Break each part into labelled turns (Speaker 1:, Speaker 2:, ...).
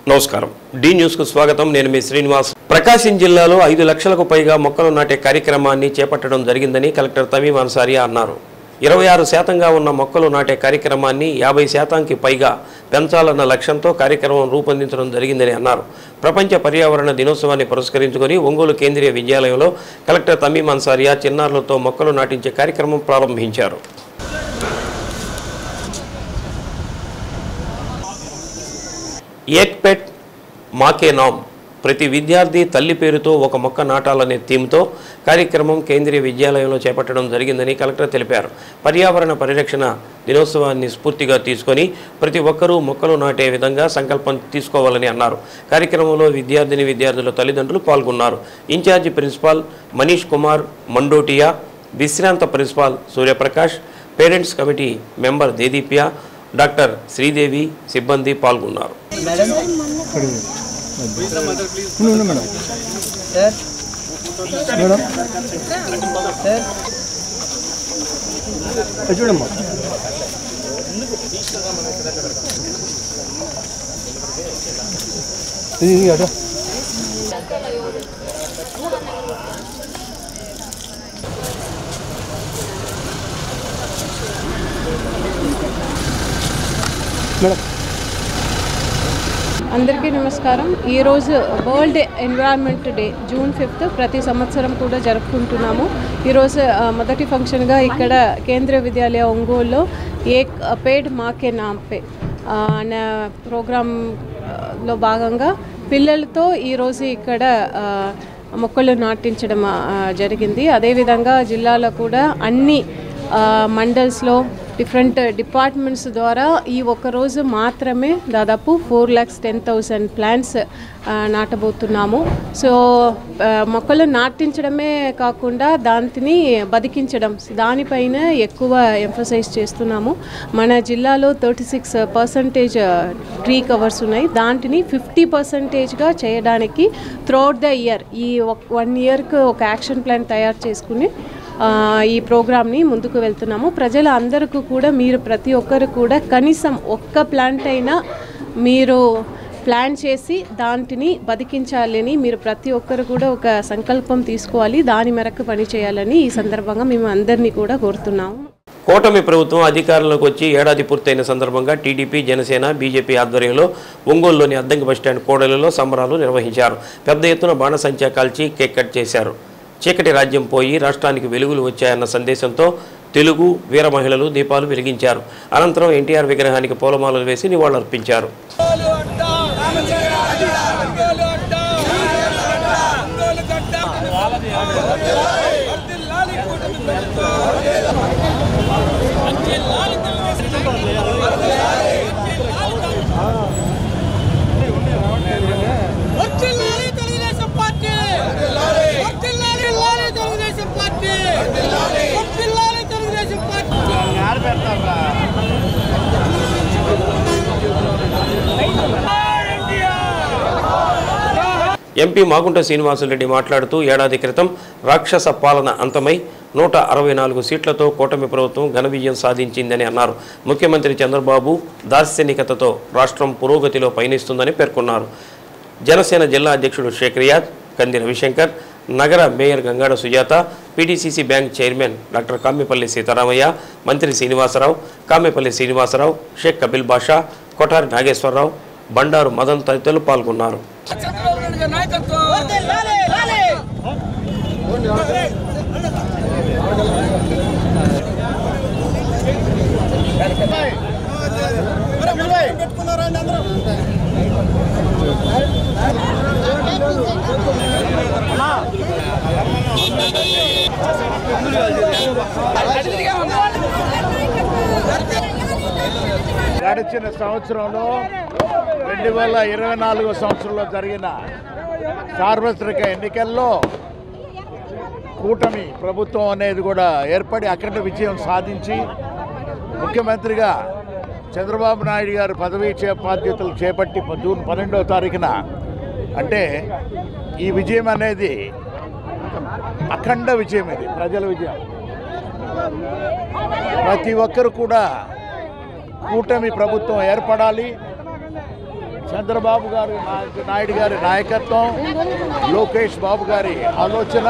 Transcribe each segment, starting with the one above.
Speaker 1: నమస్కారం D news కు స్వాగతం నేను మీ శ్రీనివాస్ ప్రకాశం జిల్లాలో 5 లక్షలకు పైగా మొక్కలు నాటే కార్యక్రమాన్ని చేపట్టడం జరిగిందని కలెక్టర్ తమీమ్ అన్సారియా అన్నారు 26% ఉన్న మొక్కలు నాటే కార్యక్రమాన్ని 50%కి పైగా పెంచాలన్న లక్ష్యంతో కార్యక్రమం రూపొందించడం జరిగిందని అన్నారు ప్రపంచ పర్యావరణ దినోత్సవాన్ని పురస్కరించుకొని ఒంగోలు కేంద్రీయ విద్యాలయంలో కలెక్టర్ తమీమ్ అన్సారియా చిన్నారులతో మొక్కలు నాటించే కార్యక్రమం ప్రారంభించారు एक पेट माँ के नाम ప్రతి విద్యార్థి తల్లి పేరుతో ఒక మొక్క నాటాలనే థీమ్తో కార్యక్రమం కేంద్రీయ విద్యాలయంలో చేపట్టడం జరిగిందని కలెక్టర్ తెలిపారు పర్యావరణ పరిరక్షణ దినోత్సవాన్ని స్ఫూర్తిగా తీసుకొని ప్రతి ఒక్కరూ మొక్కలు నాటే విధంగా సంకల్పం తీసుకోవాలని అన్నారు కార్యక్రమంలో విద్యార్థుల తల్లిదండ్రులు పాల్గొన్నారు ఇన్ఛార్జి ప్రిన్సిపాల్ మనీష్ కుమార్ మండోటియా విశ్రాంత principal Suryaprakash parents committee member Dedeepya doctor Sridevi సిబ్బంది పాల్గొన్నారు
Speaker 2: అందరికీ నమస్కారం ఈ రోజు world environment day June 5th ప్రతి సంవత్సరం కూడా జరుపుకుంటున్నాము ఈ రోజు మొదటి ఫంక్షన్ గా ఇక్కడ కేంద్రీయ విద్యాలయ ఒంగోలులో ఏక్ పేడ్ మా కే నామ్ పే అనే ప్రోగ్రామ్ లో భాగంగా పిల్లలతో ఈ రోజు ఇక్కడ మొక్కలు నాటించడం జరిగింది అదే విధంగా జిల్లాలో కూడా అన్ని మండల్స్లో డిఫరెంట్ డిపార్ట్మెంట్స్ ద్వారా ఈ ఒక్క రోజు మాత్రమే దాదాపు 4,10,000 ప్లాంట్స్ నాటబోతున్నాము సో మొక్కలు నాటించడమే కాకుండా దాన్ని బతికించడం దానిపైన ఎక్కువ ఎంఫసైజ్ చేస్తున్నాము మన జిల్లాలో 36% ట్రీ కవర్స్ ఉన్నాయి దాంట్ని 50%గా చేయడానికి త్రూఅవుట్ ద ఇయర్ ఈ 1 ఇయర్కి ఒక యాక్షన్ ప్లాన్ తయారు చేసుకుని ఈ ప్రోగ్రామ్ని ముందుకు వెళ్తున్నాము ప్రజల అందరికీ కూడా మీరు ప్రతి ఒక్కరు కూడా కనీసం ఒక్క ప్లాంట్ అయినా మీరు ప్లాన్ చేసి దాంట్ని బతికించాలని మీరు ప్రతి ఒక్కరు కూడా ఒక సంకల్పం తీసుకోవాలి దాని మేరకు పని చేయాలని ఈ సందర్భంగా మేము అందరినీ కూడా కోరుతున్నాము
Speaker 1: కూటమి ప్రభుత్వం అధికారంలోకి వచ్చి ఏడాది పూర్తయిన సందర్భంగా టీడీపీ జనసేన బీజేపీ ఆధ్వర్యంలో ఒంగోలులోని అద్దంకి బస్టాండ్ కూడలిలో సంబరాలు నిర్వహించారు పెద్ద ఎత్తున బాణసంచా కాల్చి కేక్ కట్ చేశారు చీకటి రాజ్యం పోయి రాష్ట్రానికి వెలుగులు వచ్చాయన్న సందేశంతో తెలుగు వీర మహిళలు దీపాలు వెలిగించారు అనంతరం ఎన్టీఆర్ విగ్రహానికి పూలమాలలు వేసి నివాళులర్పించారు ఎంపీ మాగుంట శ్రీనివాసులరెడ్డి మాట్లాడుతూ ఏడాది క్రితం రాక్షస పాలన అంతమై 164 సీట్లతో కూటమి ప్రభుత్వం ఘన విజయం సాధించిందని అన్నారు ముఖ్యమంత్రి చంద్రబాబు దార్శనికతతో రాష్ట్రం పురోగతిలో పయనిస్తుందని పేర్కొన్నారు జనసేన జిల్లా అధ్యక్షుడు షేక్ రియాజ్ కంది రవిశంకర్ నగర mayor Gangada Sujatha PDCC bank chairman doctor Kamepalli Sitaramaiah మంత్రి శ్రీనివాసరావు కామెపల్లి శ్రీనివాసరావు షేక్ కపిల్ బాషా కొఠారి నాగేశ్వరరావు బండారు మదన్ తదితరులు పాల్గొన్నారు
Speaker 3: గడిచిన సంవత్సరంలో 2024 సంవత్సరంలో జరిగిన సార్వత్రిక ఎన్నికల్లో కూటమి ప్రభుత్వం అనేది కూడా ఏర్పడి అఖండ విజయం సాధించి ముఖ్యమంత్రిగా చంద్రబాబు నాయుడు గారు పదవీ బాధ్యతలు చేపట్టి జూన్ 12వ తారీఖున అంటే ఈ విజయం అనేది అఖండ విజయం ఇది ప్రజల విజయం ప్రతి ఒక్కరు కూడా కూటమి ప్రభుత్వం ఏర్పడాలి చంద్రబాబు నాయుడు గారి నాయకత్వం, లోకేష్ బాబు గారి ఆలోచన,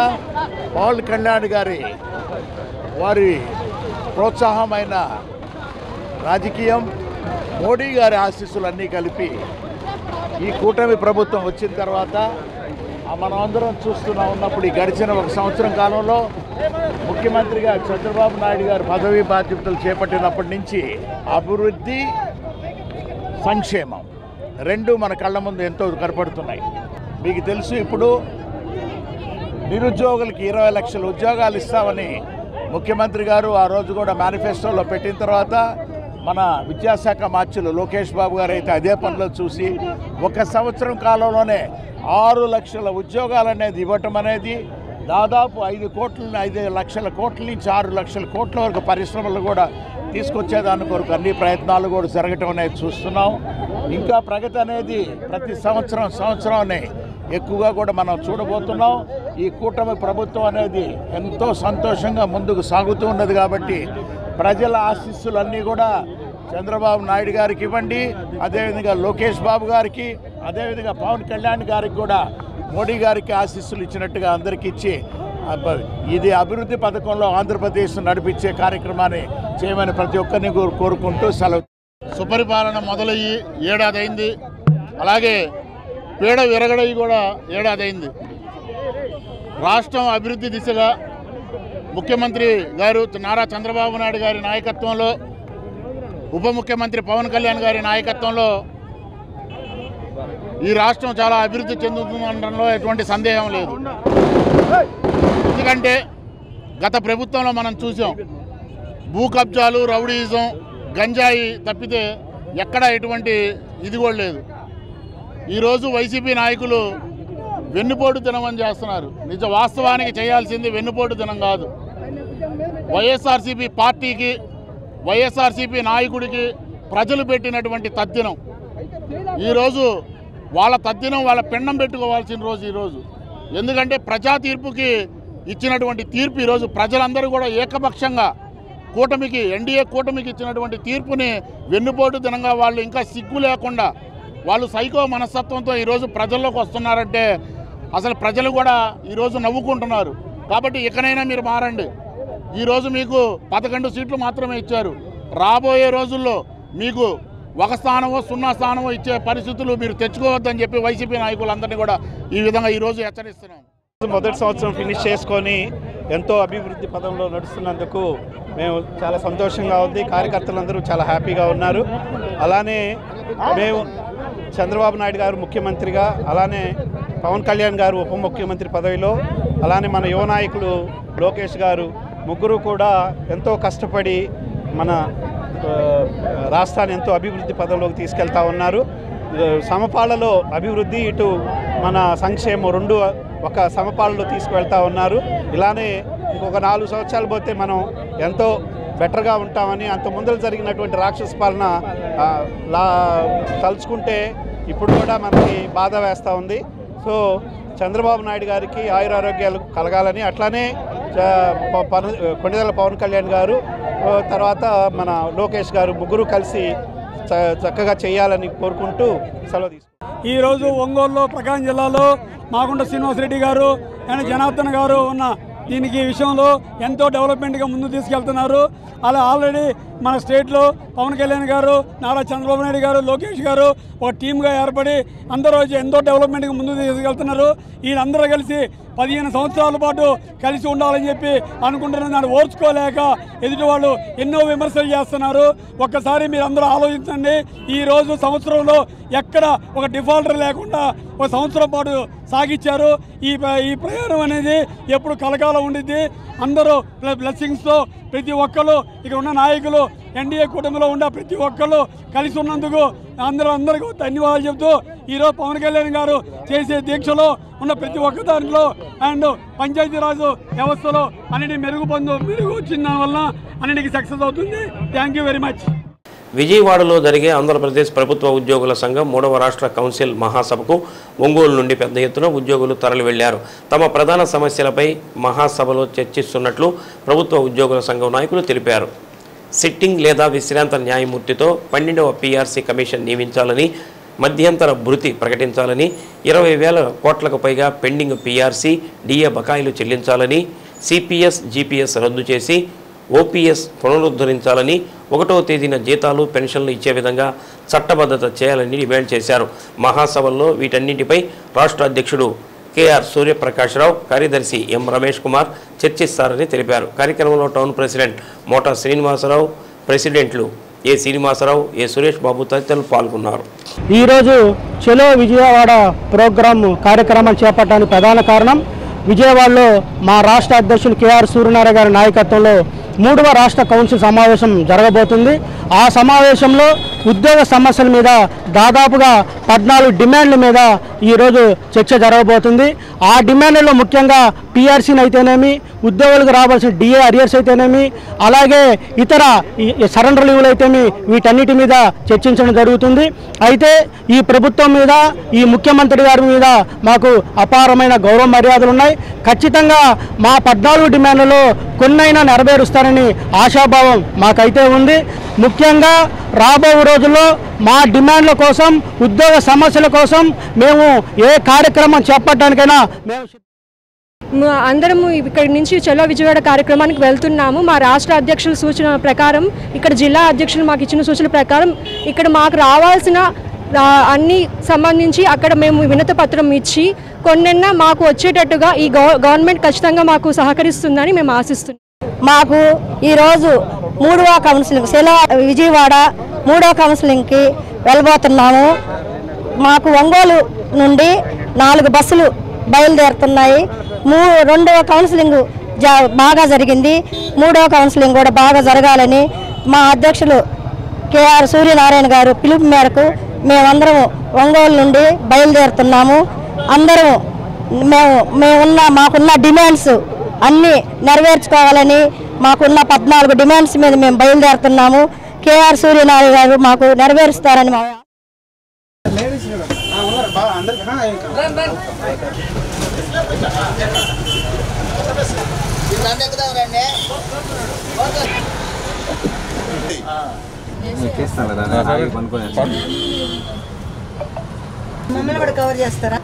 Speaker 3: పవన్ కళ్యాణ్ గారి వారి ప్రోత్సాహమైన రాజకీయం, మోడీ గారి ఆశీస్సులన్నీ కలిపి ఈ కూటమి ప్రభుత్వం వచ్చిన తర్వాత మనం అందరం ఉన్నప్పుడు ఈ గడిచిన 1 సంవత్సరం కాలంలో ముఖ్యమంత్రిగా చంద్రబాబు నాయుడు గారు పదవీ బాధ్యతలు చేపట్టినప్పటి నుంచి అభివృద్ధి, సంక్షేమం రెండు మన కళ్ళ ముందు ఎంతో కనపడుతున్నాయి. మీకు తెలుసు, ఇప్పుడు నిరుద్యోగులకి 20 లక్షల ఉద్యోగాలు ఇస్తామని ముఖ్యమంత్రి గారు ఆ రోజు కూడా మేనిఫెస్టోలో పెట్టిన తర్వాత మన విద్యాశాఖ మంత్రులు లోకేష్ బాబు గారు అయితే అదే పనిలో చూసి 1 సంవత్సరం కాలంలోనే 6 లక్షల ఉద్యోగాలు అనేది ఇవ్వటం అనేది, దాదాపు 5 లక్షల కోట్ల నుంచి 6 లక్షల కోట్ల వరకు పరిశ్రమలు కూడా తీసుకొచ్చేదాని కొరకు అన్ని ప్రయత్నాలు కూడా జరగటం అనేది చూస్తున్నాం. ఇంకా ప్రగతి అనేది ప్రతి సంవత్సరాన్ని ఎక్కువగా కూడా మనం చూడబోతున్నాం. ఈ కూటమి ప్రభుత్వం అనేది ఎంతో సంతోషంగా ముందుకు సాగుతూ ఉన్నది. కాబట్టి ప్రజల ఆశీస్సులన్నీ కూడా చంద్రబాబు నాయుడు గారికి ఇవ్వండి, అదేవిధంగా లోకేష్ బాబు గారికి, అదేవిధంగా పవన్ కళ్యాణ్ గారికి కూడా మోడీ గారికి ఆశీస్సులు ఇచ్చినట్టుగా అందరికీ ఇచ్చి ఇది అభివృద్ధి పథకంలో ఆంధ్రప్రదేశ్ నడిపించే కార్యక్రమాన్ని చేయమని ప్రతి ఒక్కరిని కోరుకుంటూ సెలవు.
Speaker 4: సుపరిపాలన మొదలయ్యి 7 ఏడాది అయింది. అలాగే పీడ విరగడయి కూడా 7 ఏడాది అయింది. రాష్ట్రం అభివృద్ధి దిశగా ముఖ్యమంత్రి గారు నారా చంద్రబాబు నాయుడు గారి నాయకత్వంలో, ఉప ముఖ్యమంత్రి పవన్ కళ్యాణ్ గారి నాయకత్వంలో ఈ రాష్ట్రం చాలా అభివృద్ధి చెందుతుందనడంలో ఎటువంటి సందేహం లేదు. ఎందుకంటే గత ప్రభుత్వంలో మనం చూసాం, భూ కబ్జాలు, రౌడీయిజం, గంజాయి తప్పితే ఎక్కడ ఎటువంటి ఇది కూడా లేదు. ఈరోజు వైసీపీ నాయకులు వెన్నుపోటు దినం చేస్తున్నారు. వాస్తవానికి చేయాల్సింది వెన్నుపోటు దినం కాదు. వైఎస్ఆర్సీపీ పార్టీకి, వైఎస్ఆర్సీపీ నాయకుడికి ప్రజలు పెట్టినటువంటి తద్దినం. ఈరోజు వాళ్ళ తద్దినం, వాళ్ళ పిండం పెట్టుకోవాల్సిన రోజు ఈరోజు. ఎందుకంటే ప్రజా తీర్పుకి ఇచ్చినటువంటి తీర్పు ఈరోజు ప్రజలందరూ కూడా ఏకపక్షంగా కూటమికి, ఎన్డీఏ కూటమికి ఇచ్చినటువంటి తీర్పుని వెన్నుపోటు దినంగా వాళ్ళు ఇంకా సిగ్గు లేకుండా వాళ్ళు సైకో మనస్తత్వంతో ఈరోజు ప్రజల్లోకి వస్తున్నారంటే అసలు ప్రజలు కూడా ఈరోజు నవ్వుకుంటున్నారు. కాబట్టి ఇకనైనా మీరు మారండి. ఈరోజు మీకు 11 సీట్లు మాత్రమే ఇచ్చారు. రాబోయే రోజుల్లో మీకు 1 స్థానమో 0 స్థానమో ఇచ్చే పరిస్థితులు మీరు తెచ్చుకోవద్దని చెప్పి వైసీపీ నాయకులందరినీ కూడా ఈ విధంగా ఈరోజు హెచ్చరిస్తున్నాం.
Speaker 5: మొదటి సంవత్సరం ఫినిష్ చేసుకొని ఎంతో అభివృద్ధి పదంలో నడుస్తున్నందుకు మేము చాలా సంతోషంగా ఉంది. కార్యకర్తలందరూ చాలా హ్యాపీగా ఉన్నారు. అలానే మేము చంద్రబాబు నాయుడు గారు ముఖ్యమంత్రిగా, అలానే పవన్ కళ్యాణ్ గారు ఉప ముఖ్యమంత్రి పదవిలో, అలానే మన యువ నాయకులు లోకేష్ గారు, ముగ్గురు కూడా ఎంతో కష్టపడి మన రాష్ట్రాన్ని ఎంతో అభివృద్ధి పదంలోకి తీసుకెళ్తా ఉన్నారు. సమపాలలో అభివృద్ధి, ఇటు మన సంక్షేమం రెండు ఒక సమపాలలో తీసుకువెళ్తా ఉన్నారు. ఇలానే ఇంకొక 4 సంవత్సరాలు పోతే మనం ఎంతో బెటర్గా ఉంటామని, అంత ముందర జరిగినటువంటి రాక్షస పాలన తలుచుకుంటే ఇప్పుడు కూడా మనకి బాధ వేస్తూ ఉంది. సో చంద్రబాబు నాయుడు గారికి ఆయురారోగ్యాలు కలగాలని, అట్లానే కొణిదెల పవన్ కళ్యాణ్ గారు, తర్వాత మన లోకేష్ గారు ముగ్గురు కలిసి చక్కగా చేయాలని కోరుకుంటూ సెలవు తీసుకుంటాం.
Speaker 6: ఈరోజు ఒంగోలులో, ప్రకాశం జిల్లాలో మాగుంట శ్రీనివాసరెడ్డి గారు అండ్ జనార్దన్ గారు ఉన్న దీనికి విషయంలో ఎంతో డెవలప్మెంట్గా ముందుకు తీసుకెళ్తున్నారు. అలా ఆల్రెడీ మన స్టేట్లో పవన్ కళ్యాణ్ గారు, నారా చంద్రబాబు నాయుడు గారు, లోకేష్ గారు ఒక టీమ్గా ఏర్పడి అందరూ ఎంతో డెవలప్మెంట్గా ముందుకు తీసుకెళ్తున్నారు. వీళ్ళందరూ కలిసి 15 సంవత్సరాల పాటు కలిసి ఉండాలని చెప్పి అనుకుంటున్న దాన్ని ఓర్చుకోలేక ఎదుటి వాళ్ళు ఎన్నో విమర్శలు చేస్తున్నారు. ఒక్కసారి మీరు అందరూ ఆలోచించండి. ఈరోజు సంవత్సరంలో ఎక్కడ ఒక డిఫాల్టర్ లేకుండా ఒక సంవత్సరం పాటు సాగించారు. ఈ ప్రయాణం అనేది ఎప్పుడు కలకాలం ఉండిద్ది. అందరూ బ్లెస్సింగ్స్తో ప్రతి ఒక్కరు ఇక్కడ ఉన్న నాయకులు, ఎన్డీఏ కూటమిలో ఉన్న ప్రతి ఒక్కరు కలిసి ఉన్నందుకు అందరికీ ధన్యవాదాలు చెబుతూ, ఈరోజు పవన్ కళ్యాణ్ గారు చేసే దీక్షలో ఉన్న ప్రతి ఒక్క దాంట్లో అండ్ పంచాయతీరాజు వ్యవస్థలో అన్నిటి మెరుగు వచ్చిన వల్ల అన్నిటికీ సక్సెస్ అవుతుంది. Thank you very much.
Speaker 1: విజయవాడలో జరిగే ఆంధ్రప్రదేశ్ ప్రభుత్వ ఉద్యోగుల సంఘం 3వ రాష్ట్ర కౌన్సిల్ మహాసభకు ఒంగోలు నుండి పెద్ద ఎత్తున ఉద్యోగులు తరలి వెళ్లారు. తమ ప్రధాన సమస్యలపై మహాసభలో చర్చిస్తున్నట్లు ప్రభుత్వ ఉద్యోగుల సంఘం నాయకులు తెలిపారు. సిట్టింగ్ లేదా విశ్రాంత న్యాయమూర్తితో 12వ పీఆర్సీ కమిషన్ నియమించాలని మధ్యంతర భృతి ప్రకటించాలని, 20,000 కోట్లకు పైగా పెండింగ్ పీఆర్సీ, డిఏ బకాయిలు చెల్లించాలని, సిపిఎస్, జిపిఎస్ రద్దు చేసి ఓపీఎస్ పునరుద్ధరించాలని, 1వ తేదీన జీతాలు, పెన్షన్లు ఇచ్చే విధంగా చట్టబద్ధత చేయాలని డిమాండ్ చేశారు. మహాసభల్లో వీటన్నింటిపై రాష్ట్ర అధ్యక్షుడు కేఆర్ సూర్యప్రకాశ్రావు, కార్యదర్శి ఎం రమేష్ కుమార్ చర్చిస్తారని తెలిపారు. కార్యక్రమంలో టౌన్ ప్రెసిడెంట్ మోటా శ్రీనివాసరావు, ప్రెసిడెంట్లు ఏ శ్రీనివాసరావు, ఏ సురేష్ బాబు తదితరులు పాల్గొన్నారు.
Speaker 7: ఈరోజు చలో విజయవాడ ప్రోగ్రాం కార్యక్రమం చేపట్టడానికి ప్రధాన కారణం విజయవాడలో మా రాష్ట్ర అధ్యక్షులు కేఆర్ సూర్యనారాయణ గారి నాయకత్వంలో 3వ రాష్ట్ర కౌన్సిల్ సమావేశం జరగబోతుంది. ఆ సమావేశంలో ఉద్యోగ సమస్యల మీద దాదాపుగా 14 డిమాండ్ల మీద ఈరోజు చర్చ జరగబోతుంది. ఆ డిమాండ్లలో ముఖ్యంగా పీఆర్సీని అయితేనేమి, ఉద్యోగులకు రావాల్సిన డిఏ అరియర్స్ అయితేనేమి, అలాగే ఇతర సరెండర్ లీవులు అయితేమి, వీటన్నిటి మీద చర్చించడం జరుగుతుంది. అయితే ఈ ప్రభుత్వం మీద, ఈ ముఖ్యమంత్రి గారి మీద మాకు అపారమైన గౌరవ మర్యాదలు ఉన్నాయి. ఖచ్చితంగా మా 14 డిమాండ్లలో కొన్నైనా నెరవేరుస్తారని ఆశాభావం మాకైతే ఉంది. ముఖ్యంగా రాబో రోజుల్లో మా డిమాండ్ల కోసం, ఉద్యోగ సమస్యల కోసం మేము ఏ కార్యక్రమం చేపట్టడానికైనా
Speaker 8: అందరము ఇక్కడి నుంచి చలో విజయవాడ కార్యక్రమానికి వెళ్తున్నాము. మా రాష్ట్ర అధ్యక్షుల సూచన ప్రకారం, ఇక్కడ జిల్లా అధ్యక్షులు మాకు ఇచ్చిన సూచన ప్రకారం ఇక్కడ మాకు రావాల్సిన అన్ని సంబంధించి అక్కడ మేము వినతి పత్రం ఇచ్చి కొన్నైనా మాకు వచ్చేటట్టుగా ఈ గవర్నమెంట్ ఖచ్చితంగా మాకు సహకరిస్తుందని మేము ఆశిస్తున్నాం.
Speaker 9: మాకు ఈరోజు 3వ కౌన్సిలింగ్ చలో విజయవాడ 3వ కౌన్సిలింగ్కి వెళ్ళబోతున్నాము. మాకు ఒంగోలు నుండి 4 బస్సులు బయలుదేరుతున్నాయి. 2వ కౌన్సిలింగ్ బాగా జరిగింది. 3వ కౌన్సిలింగ్ కూడా బాగా జరగాలని మా అధ్యక్షులు కేఆర్ సూర్యనారాయణ గారు పిలుపు మేరకు మేమందరం ఒంగోలు నుండి బయలుదేరుతున్నాము. అందరూ మాకున్న డిమాండ్స్ అన్నీ నెరవేర్చుకోవాలని, మాకున్న 14 డిమాండ్స్ మీద మేము బయలుదేరుతున్నాము. కేఆర్ సూర్యనారాయణ గారు మాకు నెరవేరుస్తారని మా మమ్మల్ని కూడా కవర్ చేస్తారా?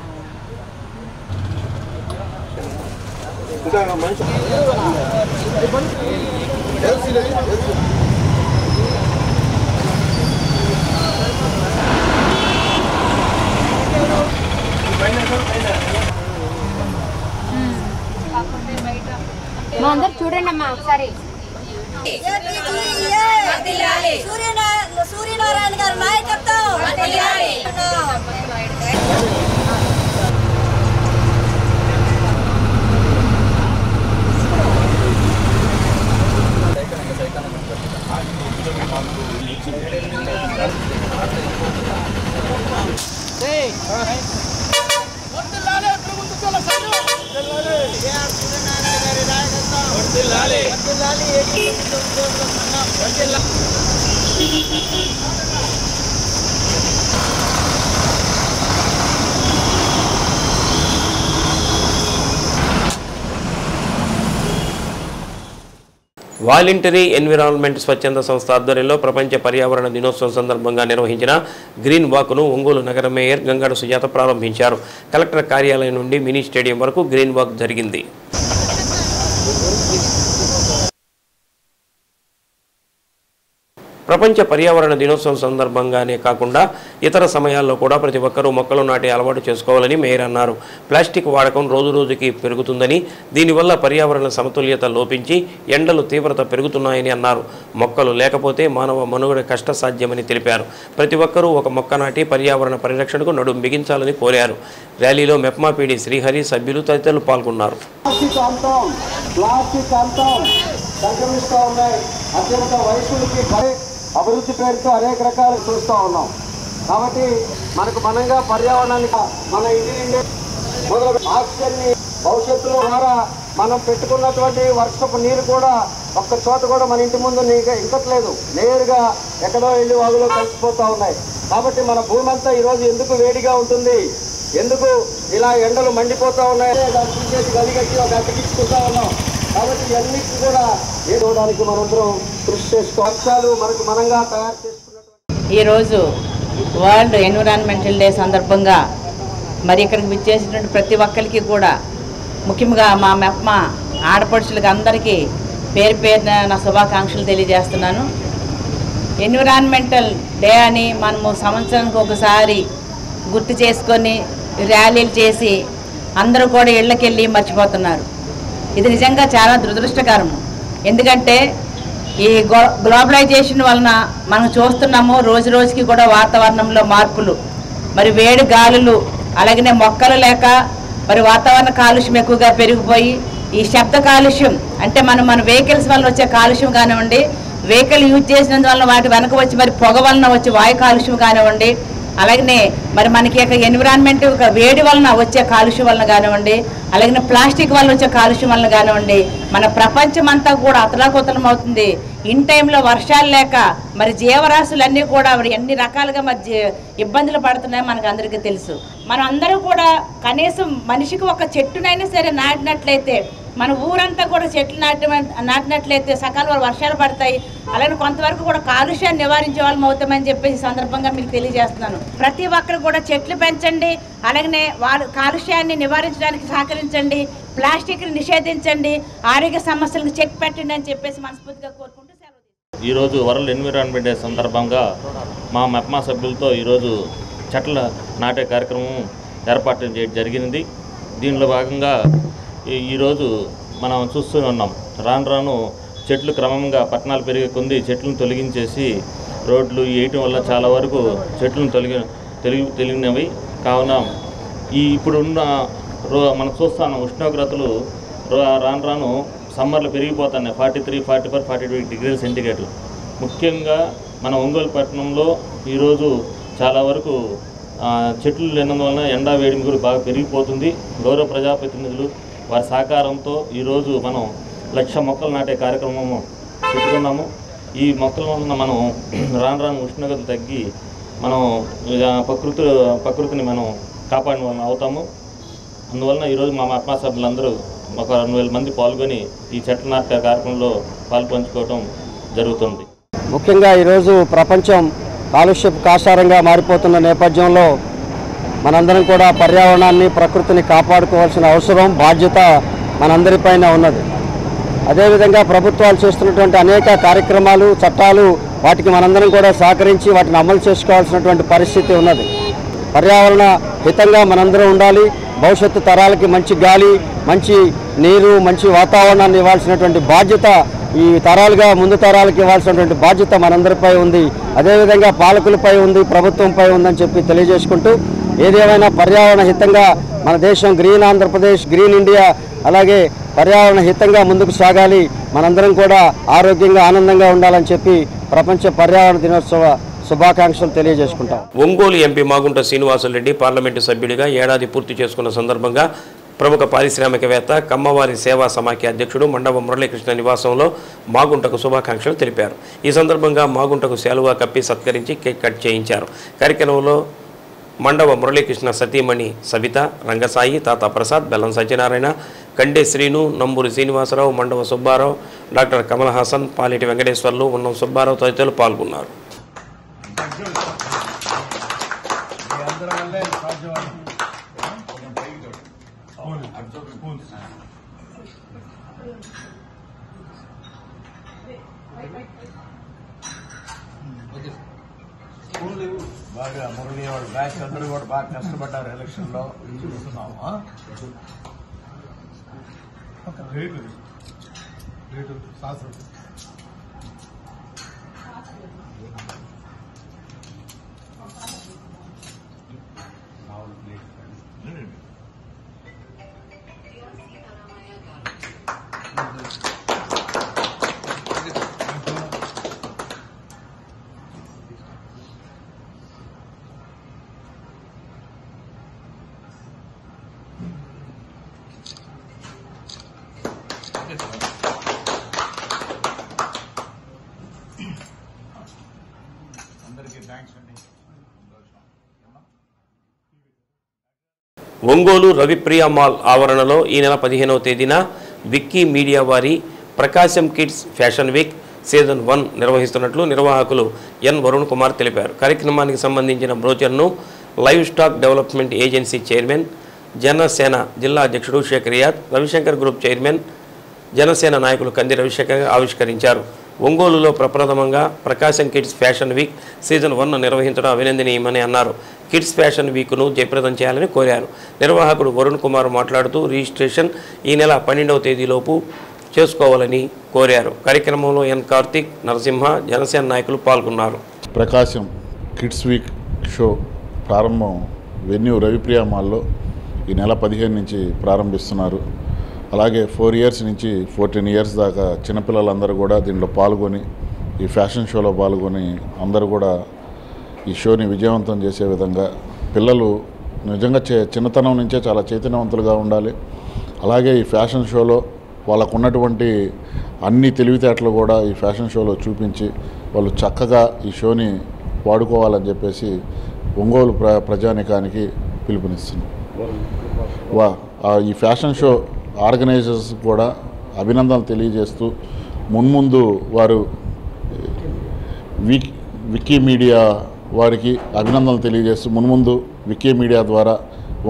Speaker 10: మా అందరు చూడండి అమ్మా ఒకసారి.
Speaker 9: సూర్యనారాయణ గారి నాయకత్వం.
Speaker 1: వాలంటరీ ఎన్విరాన్మెంట్ స్వచ్ఛంద సంస్థ ఆధ్వర్యంలో ప్రపంచ పర్యావరణ దినోత్సవం సందర్భంగా నిర్వహించిన గ్రీన్ వాక్ను ఒంగోలు నగర మేయర్ గంగాడ సుజాత ప్రారంభించారు. కలెక్టర్ కార్యాలయం నుండి మినీ స్టేడియం వరకు గ్రీన్ వాక్ జరిగింది. ప్రపంచ పర్యావరణ దినోత్సవం సందర్భంగానే కాకుండా ఇతర సమయాల్లో కూడా ప్రతి ఒక్కరూ మొక్కలు నాటే అలవాటు చేసుకోవాలని మేయర్ అన్నారు. ప్లాస్టిక్ వాడకం రోజురోజుకి పెరుగుతుందని, దీనివల్ల పర్యావరణ సమతుల్యత లోపించి ఎండలు తీవ్రత పెరుగుతున్నాయని అన్నారు. మొక్కలు లేకపోతే మానవ మనుగడ కష్టసాధ్యమని తెలిపారు. ప్రతి ఒక్కరూ ఒక మొక్క నాటి పర్యావరణ పరిరక్షణకు నడుం బిగించాలని కోరారు. ర్యాలీలో మెప్మా పీడీ శ్రీహరి, సభ్యులు తదితరులు పాల్గొన్నారు.
Speaker 7: అభివృద్ధి పేరుతో అనేక రకాలు చూస్తూ ఉన్నాం. కాబట్టి మనకు మనంగా పర్యావరణాన్ని మన ఇంటి నుండి మొదలు ఆక్సిజన్ని భవిష్యత్తులో ద్వారా మనం పెట్టుకున్నటువంటి వర్షపు నీరు కూడా ఒక్క చోట కూడా మన ఇంటి ముందు ఇంకట్లేదు, నేరుగా ఎక్కడో వెళ్ళి వాగులో కలిసిపోతూ ఉన్నాయి. కాబట్టి మన భూమి అంతా ఈరోజు ఎందుకు వేడిగా ఉంటుంది, ఎందుకు ఇలా ఎండలు మండిపోతూ ఉన్నాయి, దాన్ని తీసేసి గదిగట్టి ఒక అతికించుకుంటా ఉన్నాం. కాబట్టి ఇవన్నిటికీ కూడా ఏదోడానికి మనందరం కృషి చేసుకో వర్షాలు మనకు మనంగా తయారు చేసుకున్నటువంటి
Speaker 11: ఈరోజు వరల్డ్ ఎన్విరాన్మెంటల్ డే సందర్భంగా మరి ఇక్కడికి విచ్చేసినటువంటి ప్రతి ఒక్కరికి కూడా ముఖ్యంగా మా మెప్మ ఆడపడుచులకి అందరికీ పేరు పేరున నా శుభాకాంక్షలు తెలియజేస్తున్నాను. ఎన్విరాన్మెంటల్ డే అని మనము సంవత్సరానికి ఒకసారి గుర్తు చేసుకొని ర్యాలీలు చేసి అందరూ కూడా ఇళ్ళకెళ్ళి మర్చిపోతున్నారు. ఇది నిజంగా చాలా దురదృష్టకరం. ఎందుకంటే ఈ గ్లోబలైజేషన్ వలన మనం చూస్తున్నాము రోజు రోజుకి కూడా వాతావరణంలో మార్పులు, మరి వేడి గాలులు, అలాగనే మొక్కలు లేక మరి వాతావరణ కాలుష్యం ఎక్కువగా పెరిగిపోయి ఈ శబ్ద కాలుష్యం అంటే మన వెహికల్స్ వల్ల వచ్చే కాలుష్యం కానివ్వండి, వెహికల్ యూజ్ చేసినందువల్ల వాటి వెనక వచ్చి మరి పొగ వలన వచ్చే వాయు కాలుష్యం కానివ్వండి, అలాగనే మరి మనకి ఎన్విరాన్మెంట్ వేడి వలన వచ్చే కాలుష్యం వలన కానివ్వండి, అలాగే ప్లాస్టిక్ వల్ల వచ్చే కాలుష్యం వలన కానివ్వండి మన ప్రపంచం అంతా కూడా అతలాకుతలం అవుతుంది. ఇన్ టైంలో వర్షాలు లేక మరి జీవరాశులన్నీ కూడా ఎన్ని రకాలుగా మరి ఇబ్బందులు పడుతున్నాయో మనకు అందరికీ తెలుసు. మనం అందరూ కూడా కనీసం మనిషికి ఒక చెట్టునైనా సరే నాటినట్లయితే మన ఊరంతా కూడా చెట్లు నాటినట్లయితే సకాలంలో వర్షాలు పడతాయి. అలాగే కొంతవరకు కూడా కాలుష్యాన్ని నివారించే వాళ్ళం అవుతామని చెప్పేసి సందర్భంగా మీకు తెలియజేస్తున్నాను. ప్రతి ఒక్కరు కూడా చెట్లు పెంచండి, అలాగనే కాలుష్యాన్ని నివారించడానికి సహకరించండి, ప్లాస్టిక్ని నిషేధించండి, ఆరోగ్య సమస్యలకు చెక్ పెట్టండి అని చెప్పేసి మనస్ఫూర్తిగా కోరుకుంటూ
Speaker 12: ఈరోజు వరల్డ్ ఎన్విరాన్మెంట్ డే సందర్భంగా మా మెప్మా సభ్యులతో ఈరోజు చెట్ల నాటే కార్యక్రమం ఏర్పాటు చేయడం జరిగింది. దీనిలో భాగంగా ఈరోజు మనం చూస్తూ ఉన్నాం, రాను రాను చెట్లు క్రమంగా పట్టణాలు పెరిగే కొంది చెట్లను తొలగించేసి రోడ్లు వేయటం వల్ల చాలా వరకు చెట్లను తొలగినవి. కావున ఇప్పుడున్న మనం చూస్తాను ఉష్ణోగ్రతలు రాను రాను సమ్మర్లు పెరిగిపోతున్నాయి. 43, 44, 42 డిగ్రీల సెంటిగ్రేడ్లు. ముఖ్యంగా మన ఒంగోలు పట్టణంలో ఈరోజు చాలా వరకు చెట్లు లేనందువలన ఎండా వేడిమి కూడా బాగా పెరిగిపోతుంది. గౌరవ ప్రజాప్రతినిధులు వారి సహకారంతో ఈరోజు మనం 1,00,000 మొక్కలు నాటే కార్యక్రమం పెట్టుకున్నాము. ఈ మొక్కల వలన మనం రాను రాను ఉష్ణోగ్రత తగ్గి మనం ప్రకృతిని మనం కాపాడిన వాళ్ళం అవుతాము. అందువలన ఈరోజు మా ఆత్మా సభ్యులందరూ ఒక 2,000 మంది పాల్గొని ఈ చెట్ల నాటే కార్యక్రమంలో పాల్పంచుకోవడం జరుగుతుంది.
Speaker 7: ముఖ్యంగా ఈరోజు ప్రపంచం కాలుష్యపు కాసారంగా మారిపోతున్న నేపథ్యంలో మనందరం కూడా పర్యావరణాన్ని ప్రకృతిని కాపాడుకోవాల్సిన అవసరం బాధ్యత మనందరిపైన ఉన్నది. అదేవిధంగా ప్రభుత్వాలు చేస్తున్నటువంటి అనేక కార్యక్రమాలు చట్టాలు వాటికి మనందరం కూడా సహకరించి వాటిని అమలు చేసుకోవాల్సినటువంటి పరిస్థితి ఉన్నది. పర్యావరణ హితంగా మనందరం ఉండాలి. భవిష్యత్తు తరాలకి మంచి గాలి, మంచి నీరు, మంచి వాతావరణాన్ని ఇవ్వాల్సినటువంటి బాధ్యత ఈ తరాలుగా ముందు తరాలకు ఇవ్వాల్సినటువంటి బాధ్యత మనందరిపై ఉంది. అదేవిధంగా పాలకులపై ఉంది, ప్రభుత్వంపై ఉందని చెప్పి తెలియజేసుకుంటూ ఏదేమైనా పర్యావరణ హితంగా మన దేశం గ్రీన్ ఆంధ్రప్రదేశ్, గ్రీన్ ఇండియా, అలాగే పర్యావరణ హితంగా ముందుకు సాగాలి. మనందరం కూడా ఆరోగ్యంగా ఆనందంగా ఉండాలని చెప్పి ప్రపంచ పర్యావరణ దినోత్సవ శుభాకాంక్షలు తెలియజేసుకుంటాం.
Speaker 1: ఒంగోలు ఎంపీ మాగుంట శ్రీనివాసులరెడ్డి పార్లమెంటు సభ్యుడిగా ఏడాది పూర్తి చేసుకున్న సందర్భంగా ప్రముఖ పారిశ్రామికవేత్త కమ్మవారి సేవా సమాఖ్య అధ్యక్షుడు మండవ మురళీకృష్ణ నివాసంలో మాగుంటకు శుభాకాంక్షలు తెలిపారు. ఈ సందర్భంగా మాగుంటకు శాలువా కప్పి సత్కరించి కేక్ కట్ చేయించారు. కార్యక్రమంలో మండవ మురళీకృష్ణ సతీమణి సవిత, రంగసాయి, తాత ప్రసాద్, బెల్లం సత్యనారాయణ, కండే శ్రీను, నంబూరి శ్రీనివాసరావు, మండవ సుబ్బారావు, డాక్టర్ కమల్ హాసన్, పాలేటి వెంకటేశ్వర్లు, ఉన్నం సుబ్బారావు తదితరులు పాల్గొన్నారు.
Speaker 3: బాగా మురళి వాళ్ళ బ్యాచ్ అందరూ కూడా బాగా కష్టపడ్డారు ఎలక్షన్లో. చూస్తున్నాము
Speaker 1: ఒంగోలు రవిప్రియ మాల్ ఆవరణలో ఈ నెల 15వ తేదీన విక్కీ మీడియా వారి Prakasam kids fashion week season 1 నిర్వహిస్తున్నట్లు నిర్వాహకులు ఎన్ వరుణ్ కుమార్ తెలిపారు. కార్యక్రమానికి సంబంధించిన బ్రోచర్ను livestock development agency chairman, Janasena జిల్లా అధ్యక్షుడు షేక్ రియాద్, రవిశంకర్ గ్రూప్ చైర్మన్, జనసేన నాయకులు కంది రవిశంకర్ ఆవిష్కరించారు. ఒంగోలులో ప్రప్రథమంగా Prakasam kids fashion week season 1 నిర్వహించడం అభినందనీయమని అన్నారు. కిడ్స్ ఫ్యాషన్ వీక్ను జయప్రదం చేయాలని కోరారు. నిర్వాహకుడు వరుణ్ కుమార్ మాట్లాడుతూ రిజిస్ట్రేషన్ ఈ నెల 12వ తేదీలోపు చేసుకోవాలని కోరారు. కార్యక్రమంలో ఎన్ కార్తిక్, నరసింహ, జనసేన నాయకులు పాల్గొన్నారు.
Speaker 4: ప్రకాశం కిడ్స్ వీక్ షో ప్రారంభం వెన్యూ రవిప్రియ మాల్లో ఈ నెల 15 నుంచి ప్రారంభిస్తున్నారు. అలాగే 4 ఇయర్స్ నుంచి 14 ఇయర్స్ దాకా చిన్నపిల్లలందరూ కూడా దీంట్లో పాల్గొని ఈ ఫ్యాషన్ షోలో పాల్గొని అందరూ కూడా ఈ షోని విజయవంతం చేసే విధంగా పిల్లలు నిజంగా చిన్నతనం నుంచే చాలా చైతన్యవంతులుగా ఉండాలి. అలాగే ఈ ఫ్యాషన్ షోలో వాళ్ళకు ఉన్నటువంటి అన్ని తెలివితేటలు కూడా ఈ ఫ్యాషన్ షోలో చూపించి వాళ్ళు చక్కగా ఈ షోని వాడుకోవాలని చెప్పేసి ఒంగోలు ప్రజానికానికి పిలుపునిస్తుంది. ఈ ఫ్యాషన్ షో ఆర్గనైజర్స్ కూడా అభినందనలు తెలియజేస్తూ మున్ముందు వారు వికీమీడియా వారికి అభినందనలు తెలియజేస్తూ మున్ముందు వికీమీడియా ద్వారా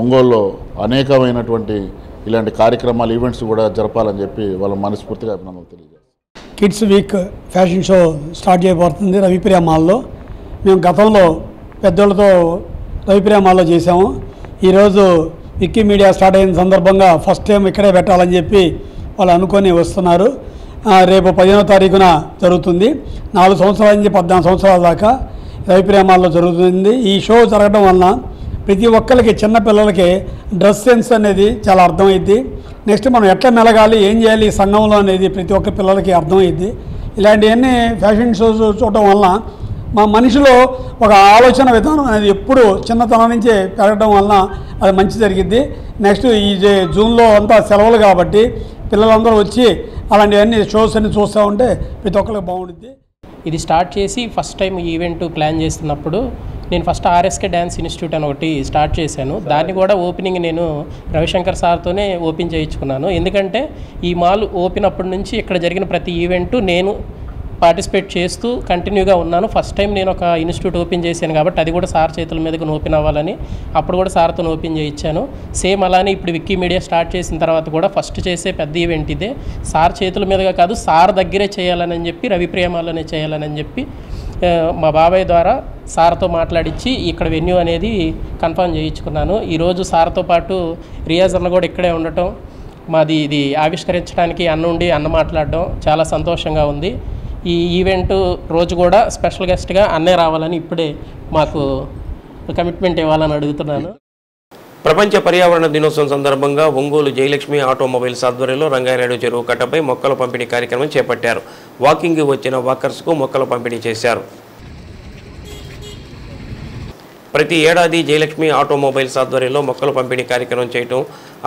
Speaker 4: ఒంగోలులో అనేకమైనటువంటి ఇలాంటి కార్యక్రమాలు ఈవెంట్స్ కూడా జరపాలని చెప్పి వాళ్ళ మనస్ఫూర్తిగా అభినందనలు తెలియజేస్తారు.
Speaker 6: Kids week fashion show start చేయబడుతుంది రవిప్రియ మాల్లో. మేము గతంలో పెద్దోళ్ళతో రవిప్రియ మాల్లో చేసాము. ఈరోజు వికీమీడియా స్టార్ట్ అయిన సందర్భంగా ఫస్ట్ టైం ఇక్కడే పెట్టాలని చెప్పి వాళ్ళు అనుకొని వస్తున్నారు. రేపు 15వ తారీఖున జరుగుతుంది. 4 సంవత్సరాల నుంచి 14 సంవత్సరాల దాకా రవిప్రియ మాల్లో జరుగుతుంది. ఈ షో జరగడం వలన ప్రతి ఒక్కరికి చిన్నపిల్లలకి డ్రెస్ సెన్స్ అనేది చాలా అర్థమైద్ది. నెక్స్ట్ మనం ఎట్లా మెలగాలి, ఏం చేయాలి ఈ సంఘంలో అనేది ప్రతి ఒక్క పిల్లలకి అర్థమైద్ది. ఇలాంటివన్నీ ఫ్యాషన్ షోస్ చూడటం వలన మా మనిషిలో ఒక ఆలోచన విధానం అనేది ఎప్పుడు చిన్నతనం నుంచే పెరగడం వలన అది మంచి జరిగిద్ది. నెక్స్ట్ ఈ జూన్లో అంతా సెలవులు కాబట్టి పిల్లలందరూ వచ్చి అలాంటివన్నీ షోస్ అన్ని చూస్తూ ఉంటే ప్రతి ఒక్కరికి బాగుంటుంది.
Speaker 13: ఇది స్టార్ట్ చేసి ఫస్ట్ టైం ఈవెంట్ ప్లాన్ చేస్తున్నప్పుడు నేను ఫస్ట్ ఆర్ఎస్కే డ్యాన్స్ ఇన్స్టిట్యూట్ అని ఒకటి స్టార్ట్ చేశాను. దాన్ని కూడా ఓపెనింగ్ నేను రవిశంకర్ సార్తోనే ఓపెన్ చేయించుకున్నాను. ఎందుకంటే ఈ మాల్ ఓపెన్ అప్పటి నుంచి ఇక్కడ జరిగిన ప్రతి ఈవెంటు నేను పార్టిసిపేట్ చేస్తూ కంటిన్యూగా ఉన్నాను. ఫస్ట్ టైం నేను ఒక ఇన్స్టిట్యూట్ ఓపెన్ చేశాను కాబట్టి అది కూడా సార్ చేతుల మీదకి ఓపెన్ అవ్వాలని అప్పుడు కూడా సార్తో ఓపెన్ చేయించాను. సేమ్ అలానే ఇప్పుడు వికీమీడియా స్టార్ట్ చేసిన తర్వాత కూడా ఫస్ట్ చేసే పెద్ద ఈవెంట్ ఇదే. సార్ చేతుల మీదుగా కాదు, సార్ దగ్గరే చేయాలని చెప్పి రవిప్రియ మాల్లోనే చేయాలని చెప్పి మా బాబాయ్ ద్వారా సార్తో మాట్లాడించి ఇక్కడ వెన్యూ అనేది కన్ఫర్మ్ చేయించుకున్నాను. ఈరోజు సార్తో పాటు రియాజ్ అన్న కూడా ఇక్కడే ఉండటం, మాది ఇది ఆవిష్కరించడానికి అన్న మాట్లాడడం చాలా సంతోషంగా ఉంది. ఈ ఈవెంట్ రోజు కూడా స్పెషల్ గెస్ట్గా అన్నే రావాలని ఇప్పుడే మాకు కమిట్మెంట్ ఇవ్వాలని అడుగుతున్నాను.
Speaker 1: ప్రపంచ పర్యావరణ దినోత్సవం సందర్భంగా ఒంగోలు జయలక్ష్మి ఆటోమొబైల్స్ ఆధ్వర్యంలో రంగారెడ్డి చెరువు కట్టపై మొక్కల పంపిణీ కార్యక్రమం చేపట్టారు. వాకింగ్కి వచ్చిన వాకర్స్కు మొక్కల పంపిణీ చేశారు. ప్రతి ఏడాది జయలక్ష్మి ఆటోమొబైల్స్ ఆధ్వర్యంలో మొక్కల పంపిణీ కార్యక్రమం చేయడం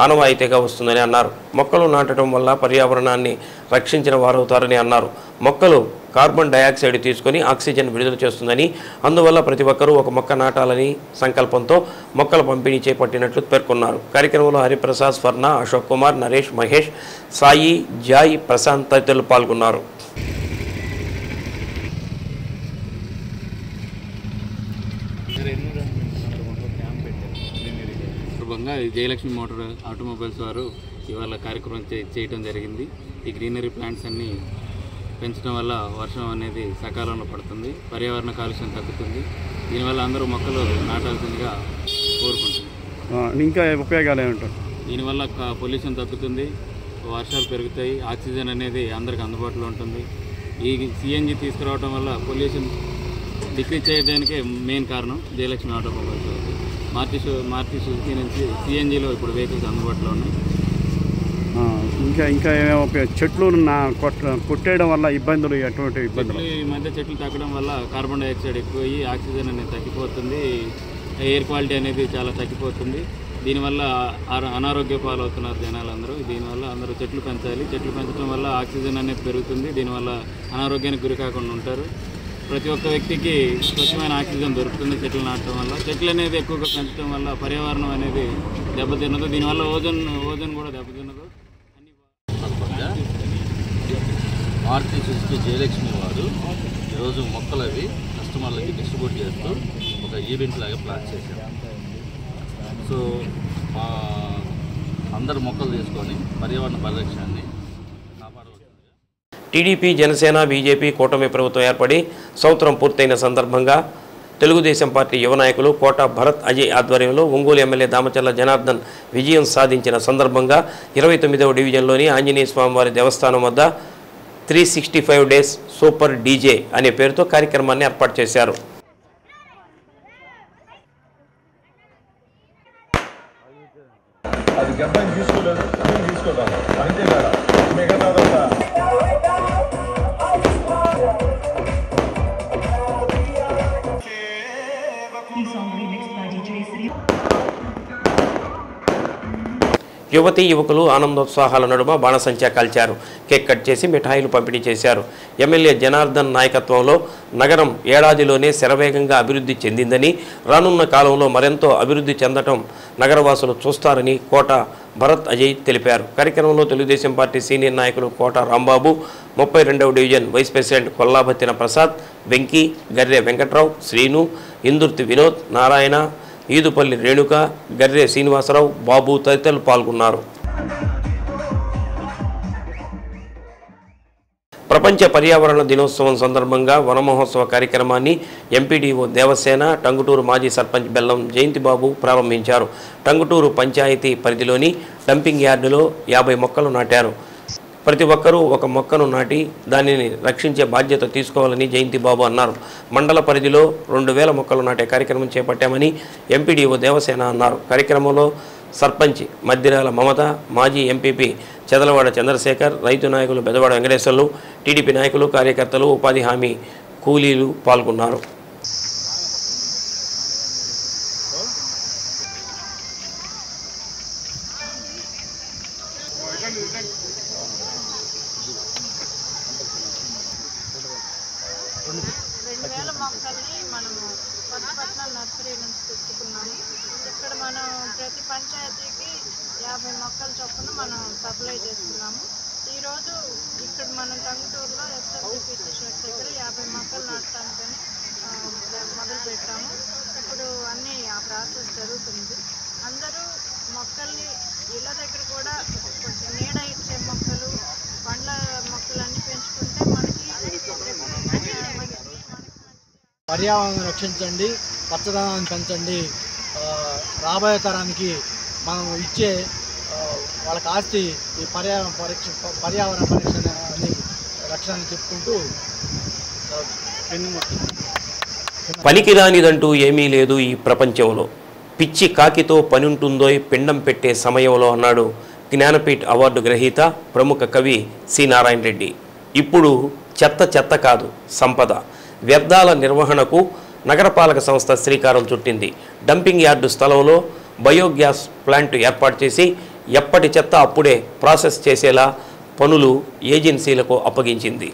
Speaker 1: ఆనవాయితీగా వస్తుందని అన్నారు. మొక్కలు నాటడం వల్ల పర్యావరణాన్ని రక్షించిన వారవుతారని అన్నారు. మొక్కలు కార్బన్ డయాక్సైడ్ తీసుకొని ఆక్సిజన్ విడుదల చేస్తుందని, అందువల్ల ప్రతి ఒక్కరూ ఒక మొక్క నాటాలని సంకల్పంతో మొక్కల పంపిణీ చేపట్టినట్లు పేర్కొన్నారు. కార్యక్రమంలో హరిప్రసాద్, స్వర్ణ, అశోక్ కుమార్, నరేష్, మహేష్, సాయి, జాయ్, ప్రశాంత్ తదితరులు పాల్గొన్నారు.
Speaker 14: జయలక్ష్మి ఆటోమొబైల్స్ వారు ఇవాళ కార్యక్రమం చేయడం జరిగింది. ఈ గ్రీనరీ ప్లాంట్స్ అన్నీ పెంచడం వల్ల వర్షం అనేది సకాలంలో పడుతుంది, పర్యావరణ కాలుష్యం తగ్గుతుంది. దీనివల్ల అందరూ మొక్కలు నాటాల్సిందిగా కోరుకుంటున్నాం.
Speaker 6: ఇంకా ఉపయోగాలు ఏమిటో
Speaker 14: దీనివల్ల పొల్యూషన్ తగ్గుతుంది, వర్షాలు పెరుగుతాయి, ఆక్సిజన్ అనేది అందరికి అందుబాటులో ఉంటుంది. ఈ సిఎన్జి తీసుకురావడం వల్ల పొల్యూషన్ డిక్రీజ్ చేయడానికే మెయిన్ కారణం జయలక్ష్మి ఆటోమొబైల్స్. మారుతి సుజుకి నుంచి సిఎన్జిలో ఇప్పుడు వెహికల్స్ అందుబాటులో ఉన్నాయి.
Speaker 6: ఇంకా చెట్లు కొట్టేయడం వల్ల ఇబ్బందులు, ఎటువంటి ఇబ్బందులు?
Speaker 14: ఈ మధ్య చెట్లు తగ్గడం వల్ల కార్బన్ డైఆక్సైడ్ ఎక్కువయ్యి ఆక్సిజన్ అనేది తగ్గిపోతుంది, ఎయిర్ క్వాలిటీ అనేది చాలా తగ్గిపోతుంది. దీనివల్ల అనారోగ్య పాలవుతున్నారు జనాలందరూ. దీనివల్ల అందరూ చెట్లు పెంచాలి. చెట్లు పెంచడం వల్ల ఆక్సిజన్ అనేది పెరుగుతుంది, దీనివల్ల అనారోగ్యానికి గురి కాకుండా ఉంటారు. ప్రతి ఒక్క వ్యక్తికి స్వచ్ఛమైన ఆక్సిజన్ దొరుకుతుంది చెట్లు నాటడం వల్ల. చెట్లు అనేది ఎక్కువగా పెంచడం వల్ల పర్యావరణం అనేది దెబ్బతిన్నదు, దీనివల్ల ఓజోన్ కూడా దెబ్బతిన్నదు.
Speaker 15: మారుతి సుజుకి జయలక్ష్మి వారు ఈరోజు మొక్కలు అవి కస్టమర్లకి డిస్ట్రిబ్యూట్ చేస్తూ ఒక ఈవెంట్ లాగా ప్లాన్ చేశారు. సో మా అందరు మొక్కలు తీసుకొని పర్యావరణ పరిరక్షణని కాపాడవచ్చు.
Speaker 1: టీడీపీ, జనసేన, బీజేపీ కూటమి ప్రభుత్వం ఏర్పడి సంవత్సరం పూర్తయిన సందర్భంగా తెలుగుదేశం పార్టీ యువ నాయకులు కోట భరత్ అజయ్ ఆధ్వర్యంలో ఒంగోలు ఎమ్మెల్యే దామచర్ల జనార్దన్ విజయం సాధించిన సందర్భంగా 29వ డివిజన్లోని ఆంజనేయ స్వామివారి దేవస్థానం వద్ద 365 డేస్ సూపర్ డీజే అనే పేరుతో కార్యక్రమాన్ని ఏర్పాటు చేశారు. యువతీ యువకులు ఆనందోత్సాహాల నడుమ బాణసంచా కాల్చారు. కేక్ కట్ చేసి మిఠాయిలు పంపిణీ చేశారు. ఎమ్మెల్యే జనార్దన్ నాయకత్వంలో నగరం ఏడాదిలోనే శరవేగంగా అభివృద్ధి చెందిందని, రానున్న కాలంలో మరెంతో అభివృద్ధి చెందటం నగరవాసులు చూస్తారని కోట భరత్ అజయ్ తెలిపారు. కార్యక్రమంలో తెలుగుదేశం పార్టీ సీనియర్ నాయకులు కోట రాంబాబు, 32వ division vice president Kollabathina Prasad, Venky, Garre Venkatrao, Srinu, Indurthi Vinod, Narayana, Eedupalli Renuka, Garre Srinivasarao, Babu తదితరులు పాల్గొన్నారు. ప్రపంచ పర్యావరణ దినోత్సవం సందర్భంగా వన మహోత్సవ కార్యక్రమాన్ని ఎంపీడీఓ దేవసేన, టంగుటూరు మాజీ సర్పంచ్ బెల్లం జయంతిబాబు ప్రారంభించారు. టంగుటూరు పంచాయతీ పరిధిలోని డంపింగ్ యార్డులో 50 మొక్కలు నాటారు. ప్రతి ఒక్కరూ ఒక మొక్కను నాటి దానిని రక్షించే బాధ్యత తీసుకోవాలని జయంతిబాబు అన్నారు. మండల పరిధిలో 2000 మొక్కలు నాటే కార్యక్రమం చేపట్టామని ఎంపీడీఓ దేవసేన అన్నారు. కార్యక్రమంలో సర్పంచ్ మద్దిరాల మమత, మాజీ ఎంపీపీ చెదలవాడ చంద్రశేఖర్, రైతు నాయకులు బెదవాడ వెంకటేశ్వర్లు, టీడీపీ నాయకులు, కార్యకర్తలు, ఉపాధి హామీ కూలీలు పాల్గొన్నారు.
Speaker 16: మొక్కల్ని మనము కొత్తపట్నం నర్సరీ నుంచి తెచ్చుకున్నాము. ఇక్కడ మనం ప్రతి పంచాయతీకి 50 మొక్కల చొప్పున మనం సప్లై చేస్తున్నాము. ఈరోజు ఇక్కడ మనం టంగుటూరులో ఎస్ఎస్బిపిసి షెడ్ దగ్గర 50 మొక్కలు నాటడానికని మొదలు పెట్టాము. ఇప్పుడు అన్నీ ఆ ప్రాసెస్ జరుగుతుంది. అందరూ మొక్కల్ని ఇళ్ళ దగ్గర కూడా కొంచెం నీడ ఇచ్చే మొక్కలు, పండ్ల మొక్కలన్నీ పెంచుకుంటే మనకి
Speaker 17: పర్యావరణం రక్షించండి, పచ్చదనాన్ని పెంచండి. రాబోయే తరానికి మనం ఇచ్చే వాళ్ళకి ఆస్తి ఈ పర్యావరణ పరిరక్షణ అని రక్షణ చెప్పుకుంటూ
Speaker 1: పనికిరానిదంటూ ఏమీ లేదు ఈ ప్రపంచంలో, పిచ్చి కాకితో పని ఉంటుందో పిండం పెట్టే సమయంలో అన్నాడు జ్ఞానపీఠ్ అవార్డు గ్రహీత ప్రముఖ కవి సి నారాయణ రెడ్డి. ఇప్పుడు చెత్త కాదు సంపద. వ్యర్థాల నిర్వహణకు నగరపాలక సంస్థ శ్రీకారం చుట్టింది. డంపింగ్ యార్డు స్థలంలో బయోగ్యాస్ ప్లాంట్ ఏర్పాటు చేసి ఎప్పటి చెత్త అప్పుడే ప్రాసెస్ చేసేలా పనులు ఏజెన్సీలకు అప్పగించింది.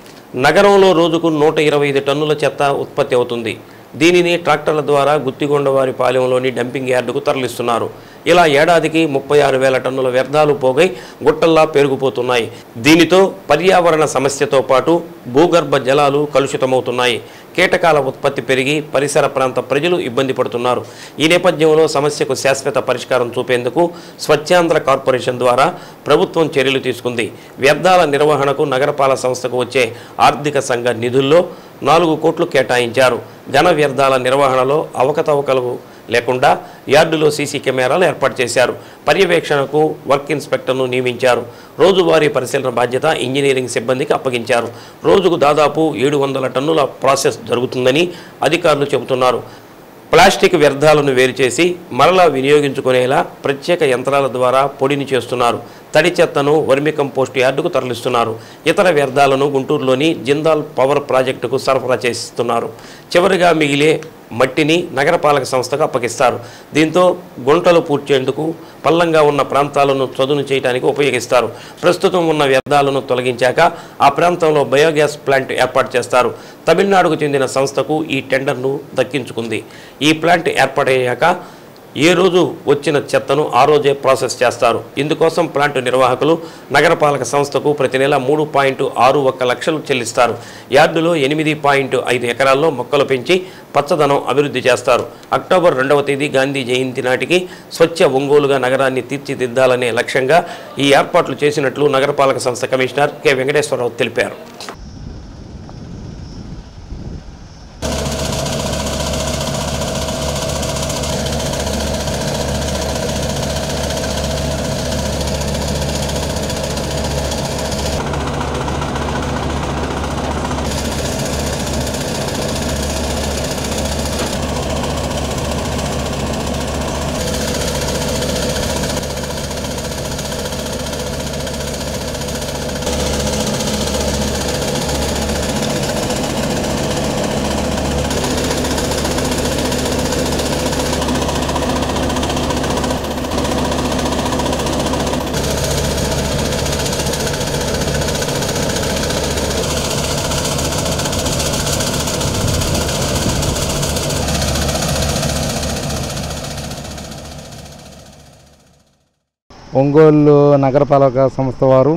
Speaker 1: నగరంలో రోజుకు 125 టన్నుల చెత్త ఉత్పత్తి అవుతుంది. దీనిని ట్రాక్టర్ల ద్వారా గుత్తిగొండవారి పాలెంలోని డంపింగ్ యార్డుకు తరలిస్తున్నారు. ఇలా ఏడాదికి 36,000 టన్నుల వ్యర్థాలు పోగై గుట్టల్లా పెరిగిపోతున్నాయి. దీనితో పర్యావరణ సమస్యతో పాటు భూగర్భ జలాలు కలుషితమవుతున్నాయి. కీటకాల ఉత్పత్తి పెరిగి పరిసర ప్రాంత ప్రజలు ఇబ్బంది పడుతున్నారు. ఈ నేపథ్యంలో సమస్యకు శాశ్వత పరిష్కారం చూపేందుకు స్వచ్ఛాంధ్ర కార్పొరేషన్ ద్వారా ప్రభుత్వం చర్యలు తీసుకుంది. వ్యర్థాల నిర్వహణకు నగరపాలక సంస్థకు వచ్చే ఆర్థిక సంఘ నిధుల్లో 4 కోట్లు కేటాయించారు. ఘన వ్యర్థాల నిర్వహణలో అవకతవకలు లేకుండా యార్డులో సీసీ కెమెరాలు ఏర్పాటు చేశారు. పర్యవేక్షణకు వర్క్ ఇన్స్పెక్టర్ను నియమించారు. రోజువారీ పరిశీలన బాధ్యత ఇంజనీరింగ్ సిబ్బందికి అప్పగించారు. రోజుకు దాదాపు 700 టన్నుల ప్రాసెస్ జరుగుతుందని అధికారులు చెబుతున్నారు. ప్లాస్టిక్ వ్యర్థాలను వేరు చేసి మరలా వినియోగించుకునేలా ప్రత్యేక యంత్రాల ద్వారా పొడిని చేస్తున్నారు. తడి చెత్తను వర్మి కంపోస్ట్ యార్డుకు తరలిస్తున్నారు. ఇతర వ్యర్థాలను గుంటూరులోని జిందాల్ పవర్ ప్రాజెక్టుకు సరఫరా చేస్తున్నారు. చివరిగా మిగిలే మట్టిని నగరపాలక సంస్థకు అప్పగిస్తారు. దీంతో గుంటలు పూడ్చేందుకు పల్లంగా ఉన్న ప్రాంతాలను చదును చేయడానికి ఉపయోగిస్తారు. ప్రస్తుతం ఉన్న వ్యర్థాలను తొలగించాక ఆ ప్రాంతంలో బయోగ్యాస్ ప్లాంట్ ఏర్పాటు చేస్తారు. తమిళనాడుకు చెందిన సంస్థకు ఈ టెండర్ను దక్కించుకుంది. ఈ ప్లాంట్ ఏర్పాటయ్యాక ఏ రోజు వచ్చిన చెత్తను ఆ రోజే ప్రాసెస్ చేస్తారు. ఇందుకోసం ప్లాంట్ నిర్వాహకులు నగరపాలక సంస్థకు ప్రతి నెల 3.61 లక్షలు చెల్లిస్తారు. యార్డులో 8.5 ఎకరాల్లో మొక్కలు పెంచి పచ్చదనం అభివృద్ధి చేస్తారు. అక్టోబర్ 2వ తేదీ గాంధీ జయంతి నాటికి స్వచ్ఛ ఒంగోలుగా నగరాన్ని తీర్చిదిద్దాలనే లక్ష్యంగా ఈ ఏర్పాట్లు చేసినట్లు నగరపాలక సంస్థ కమిషనర్ కె వెంకటేశ్వరరావు తెలిపారు.
Speaker 18: ఒంగోలు నగరపాలక సంస్థ వారు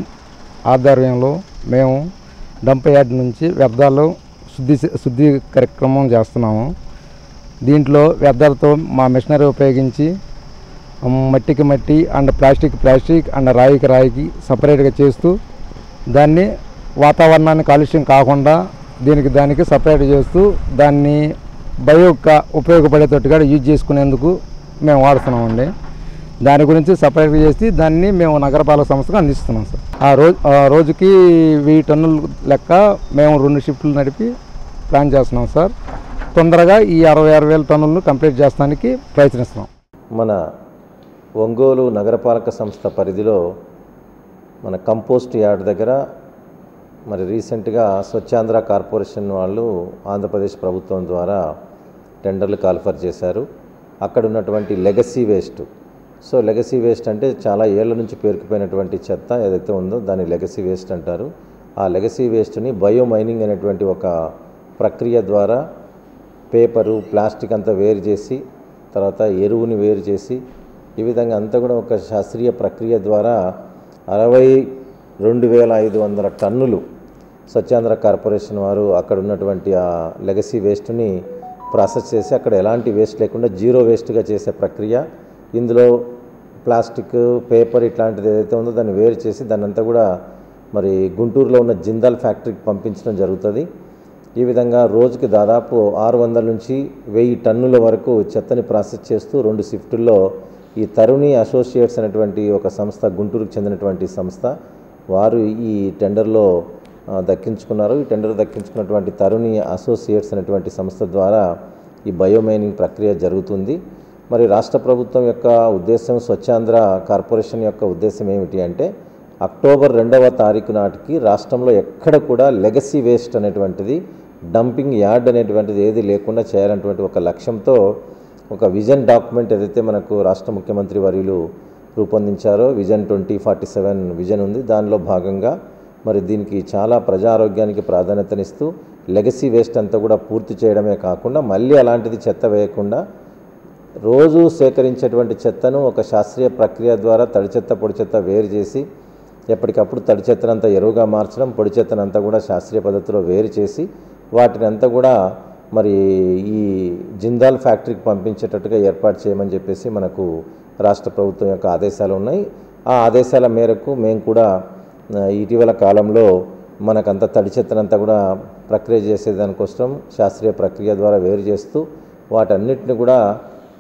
Speaker 18: ఆధ్వర్యంలో మేము డంప్ యార్డ్ నుంచి వ్యర్థాలు శుద్ధి కార్యక్రమం చేస్తున్నాము. దీంట్లో వ్యర్థాలతో మా మిషనరీ ఉపయోగించి మట్టికి మట్టి అండ్ ప్లాస్టిక్ అండ్ రాయికి సపరేట్గా చేస్తూ దాన్ని వాతావరణాన్ని కాలుష్యం కాకుండా దానికి సపరేట్ చేస్తూ దాన్ని బయోగా ఉపయోగపడేటట్టుగా యూజ్ చేసుకునేందుకు మేము వాడుతున్నామండి. దాని గురించి సపరేట్గా చేసి దాన్ని మేము నగరపాలక సంస్థకు అందిస్తున్నాం సార్. రోజుకి 1000 టన్నుల లెక్క మేము 2 షిఫ్ట్లు నడిపి ప్లాన్ చేస్తున్నాం సార్. తొందరగా ఈ 66,000 టన్నులను కంప్లీట్ చేస్తానికి ప్రయత్నిస్తున్నాం.
Speaker 19: మన ఒంగోలు నగరపాలక సంస్థ పరిధిలో మన కంపోస్ట్ యార్డ్ దగ్గర మరి రీసెంట్గా స్వచ్ఛాంధ్ర కార్పొరేషన్ వాళ్ళు ఆంధ్రప్రదేశ్ ప్రభుత్వం ద్వారా టెండర్లు కాల్ఫర్ చేశారు. అక్కడ ఉన్నటువంటి లెగసీ వేస్ట్ అంటే చాలా ఏళ్ల నుంచి పేరుకుపోయినటువంటి చెత్త ఏదైతే ఉందో దాన్ని లెగసీ వేస్ట్ అంటారు. ఆ లెగసీ వేస్ట్ని బయో మైనింగ్ అనేటువంటి ఒక ప్రక్రియ ద్వారా పేపరు ప్లాస్టిక్ అంతా వేరు చేసి తర్వాత ఎరువుని వేరు చేసి ఈ విధంగా అంతా కూడా ఒక శాస్త్రీయ ప్రక్రియ ద్వారా 62,500 టన్నులు స్వచ్ఛాంధ్ర కార్పొరేషన్ వారు అక్కడ ఉన్నటువంటి ఆ లెగసీ వేస్ట్ని ప్రాసెస్ చేసి అక్కడ ఎలాంటి వేస్ట్ లేకుండా జీరో వేస్ట్గా చేసే ప్రక్రియ. ఇందులో ప్లాస్టిక్ పేపర్ ఇట్లాంటిది ఏదైతే ఉందో దాన్ని వేరు చేసి దాన్ని అంతా కూడా మరి గుంటూరులో ఉన్న జిందాల్ ఫ్యాక్టరీకి పంపించడం జరుగుతుంది. ఈ విధంగా రోజుకి దాదాపు 600 నుంచి 1000 టన్నుల వరకు చెత్తని ప్రాసెస్ చేస్తూ 2 షిఫ్టుల్లో ఈ తరుణి అసోసియేట్స్ అనేటువంటి ఒక సంస్థ, గుంటూరుకు చెందినటువంటి సంస్థ, వారు ఈ టెండర్లో దక్కించుకున్నారు. ఈ టెండర్ దక్కించుకున్నటువంటి తరుణి అసోసియేట్స్ అనేటువంటి సంస్థ ద్వారా ఈ బయోమైనింగ్ ప్రక్రియ జరుగుతుంది. మరి రాష్ట్ర ప్రభుత్వం యొక్క ఉద్దేశం, స్వచ్ఛాంధ్ర కార్పొరేషన్ యొక్క ఉద్దేశం ఏమిటి అంటే అక్టోబర్ 2వ తారీఖు నాటికి రాష్ట్రంలో ఎక్కడ కూడా లెగసీ వేస్ట్ అనేటువంటిది, డంపింగ్ యార్డ్ అనేటువంటిది ఏది లేకుండా చేయాలనేటువంటి ఒక లక్ష్యంతో ఒక విజన్ డాక్యుమెంట్ ఏదైతే మనకు రాష్ట్ర ముఖ్యమంత్రి వర్యులు రూపొందించారో విజన్ 2047 విజన్ ఉంది. దానిలో భాగంగా మరి దీనికి చాలా ప్రజారోగ్యానికి ప్రాధాన్యతనిస్తూ లెగసీ వేస్ట్ అంతా కూడా పూర్తి చేయడమే కాకుండా మళ్ళీ అలాంటిది చెత్త వేయకుండా రోజు సేకరించేటువంటి చెత్తను ఒక శాస్త్రీయ ప్రక్రియ ద్వారా తడి చెత్త పొడి చెత్త వేరు చేసి ఎప్పటికప్పుడు తడి చెత్తనంతా ఎరువుగా మార్చడం, పొడి చెత్తనంతా కూడా శాస్త్రీయ పద్ధతిలో వేరు చేసి వాటిని అంతా కూడా మరి ఈ జిందాల్ ఫ్యాక్టరీకి పంపించేటట్టుగా ఏర్పాటు చేయమని చెప్పేసి మనకు రాష్ట్ర ప్రభుత్వం యొక్క ఆదేశాలు ఉన్నాయి. ఆ ఆదేశాల మేరకు మేము కూడా ఇటీవల కాలంలో మనకంత తడి చెత్తనంతా కూడా ప్రక్రియ చేసేదానికోసం శాస్త్రీయ ప్రక్రియ ద్వారా వేరు చేస్తూ వాటన్నిటిని కూడా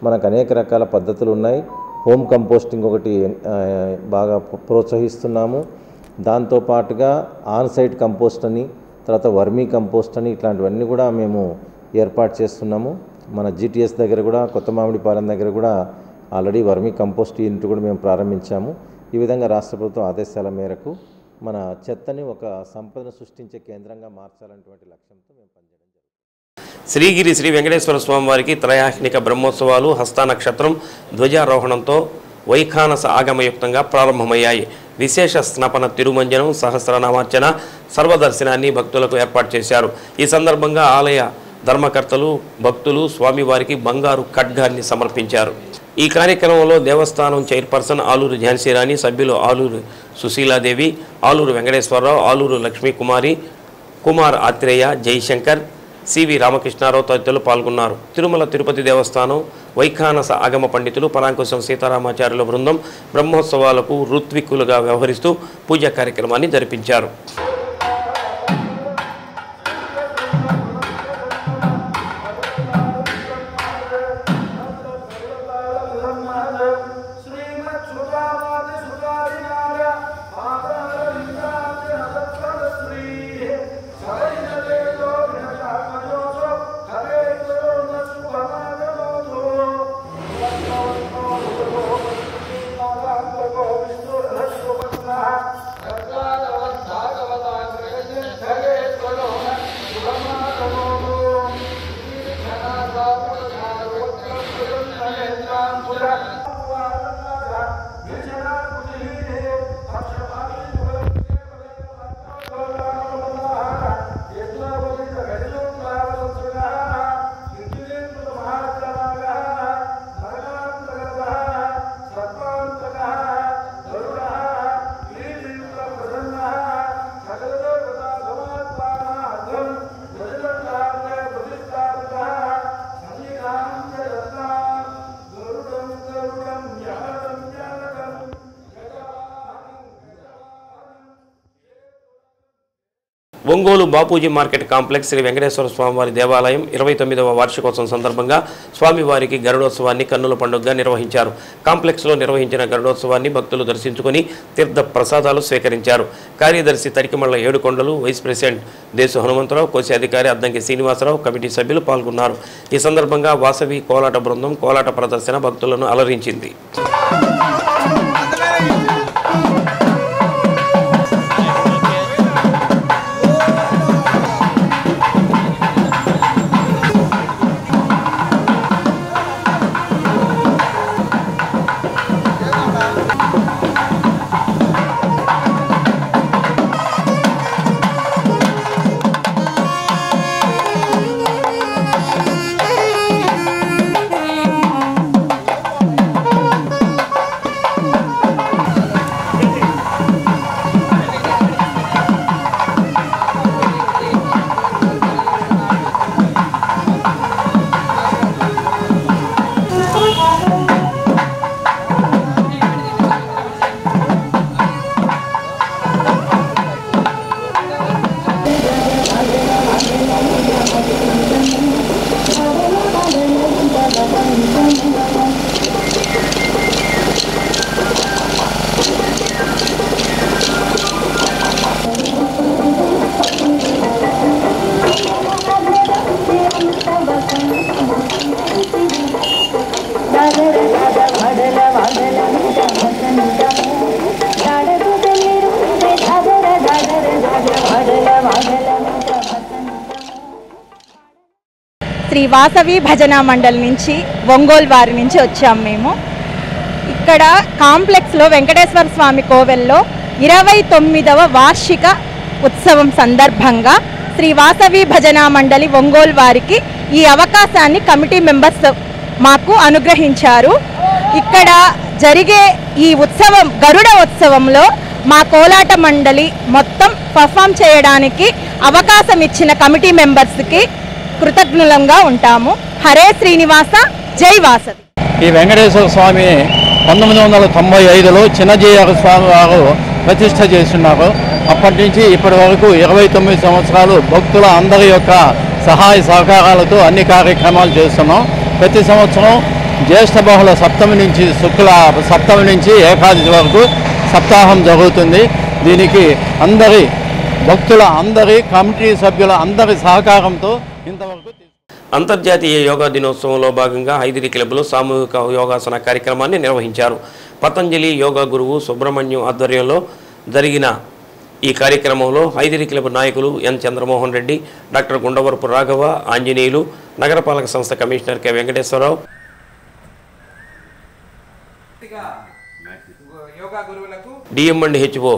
Speaker 19: మనకు అనేక రకాల పద్ధతులు ఉన్నాయి. హోమ్ కంపోస్టింగ్ ఒకటి బాగా ప్రోత్సహిస్తున్నాము. దాంతోపాటుగా ఆన్సైట్ కంపోస్ట్ అని, తర్వాత వర్మీ కంపోస్ట్ అని ఇట్లాంటివన్నీ కూడా మేము ఏర్పాటు చేస్తున్నాము. మన జీటీఎస్ దగ్గర కూడా, కొత్త మామిడిపాలెం దగ్గర కూడా ఆల్రెడీ వర్మీ కంపోస్ట్ యూనిట్ కూడా మేము ప్రారంభించాము. ఈ విధంగా రాష్ట్ర ప్రభుత్వం ఆదేశాల మేరకు మన చెత్తని ఒక సంపదను సృష్టించే కేంద్రంగా మార్చాలనేటువంటి లక్ష్యంతో మేము పనిచేయడం జరుగుతుంది.
Speaker 1: శ్రీగిరి శ్రీ వెంకటేశ్వర స్వామి వారికి త్రయాహ్నిక బ్రహ్మోత్సవాలు హస్త నక్షత్రం ధ్వజారోహణంతో వైఖానస ఆగమయుక్తంగా ప్రారంభమయ్యాయి. విశేష స్నపన తిరుమంజనం, సహస్రనామార్చన, సర్వదర్శనాన్ని భక్తులకు ఏర్పాటు చేశారు. ఈ సందర్భంగా ఆలయ ధర్మకర్తలు, భక్తులు స్వామివారికి బంగారు ఖడ్గాన్ని సమర్పించారు. ఈ కార్యక్రమంలో దేవస్థానం చైర్పర్సన్ ఆలూరు ఝాన్సీరాణి, సభ్యులు ఆలూరు సుశీలాదేవి, ఆలూరు వెంకటేశ్వరరావు, ఆలూరు లక్ష్మీకుమారి, కుమార్ ఆత్రేయ, జయశంకర్, సివి రామకృష్ణారావు తదితరులు పాల్గొన్నారు. తిరుమల తిరుపతి దేవస్థానం వైఖానస ఆగమ పండితులు పరాంకుశం సీతారామాచార్యుల బృందం బ్రహ్మోత్సవాలకు ఋత్విక్కులుగా వ్యవహరిస్తూ పూజా కార్యక్రమాన్ని జరిపించారు. ఒంగోలు బాపూజీ మార్కెట్ కాంప్లెక్స్ శ్రీ వెంకటేశ్వర స్వామివారి దేవాలయం 29వ వార్షికోత్సవం సందర్భంగా స్వామివారికి గరుడోత్సవాన్ని కన్నుల పండుగగా నిర్వహించారు. కాంప్లెక్స్లో నిర్వహించిన గరుడోత్సవాన్ని భక్తులు దర్శించుకుని తీర్థ ప్రసాదాలు స్వీకరించారు. కార్యదర్శి తరికిమళ్ల ఏడుకొండలు, వైస్ ప్రెసిడెంట్ దేశు హనుమంతరావు, కోశాధికారి అద్దంకి శ్రీనివాసరావు, కమిటీ సభ్యులు పాల్గొన్నారు. ఈ సందర్భంగా వాసవి కోలాట బృందం కోలాట ప్రదర్శన భక్తులను అలరించింది.
Speaker 20: శ్రీ వాసవి భజన మండలి నుంచి ఒంగోలు వారి నుంచి వచ్చాము మేము. ఇక్కడ కాంప్లెక్స్లో వెంకటేశ్వర స్వామి కోవెల్లో 29వ వార్షిక ఉత్సవం సందర్భంగా శ్రీ వాసవి భజన మండలి ఒంగోలు వారికి ఈ అవకాశాన్ని కమిటీ మెంబర్స్ మాకు అనుగ్రహించారు. ఇక్కడ జరిగే ఈ ఉత్సవం గరుడ ఉత్సవంలో మా కోలాట మండలి మొత్తం పర్ఫామ్ చేయడానికి అవకాశం ఇచ్చిన కమిటీ మెంబర్స్కి కృతజ్ఞులంగా ఉంటాము. హరే శ్రీనివాస, జై వాసవి.
Speaker 21: ఈ వెంకటేశ్వర స్వామి 1995లో చిన్నజీయర స్వామి వారు ప్రతిష్ట చేస్తున్నారు. అప్పటి నుంచి ఇప్పటి వరకు 29 సంవత్సరాలు భక్తుల అందరి యొక్క సహాయ సహకారాలతో అన్ని కార్యక్రమాలు చేస్తున్నాం. ప్రతి సంవత్సరం జ్యేష్ఠ బహుళ సప్తమి నుంచి శుక్ల సప్తమి నుంచి ఏకాదశి వరకు సప్తాహం జరుగుతుంది. దీనికి అందరి భక్తుల అందరి కమిటీ సభ్యుల అందరి సహకారంతో ఇంతవరకు
Speaker 1: అంతర్జాతీయ యోగా దినోత్సవంలో భాగంగా హైదరీ క్లబ్లో సామూహిక యోగాసన కార్యక్రమాన్ని నిర్వహించారు. పతంజలి యోగా గురువు సుబ్రహ్మణ్యం ఆధ్వర్యంలో జరిగిన ఈ కార్యక్రమంలో హైదరీ క్లబ్ నాయకులు ఎన్ చంద్రమోహన్ రెడ్డి, డాక్టర్ గుండవరపు రాఘవ, ఆంజనేయులు, నగరపాలక సంస్థ commissioner K Venkateswararao, DM and HO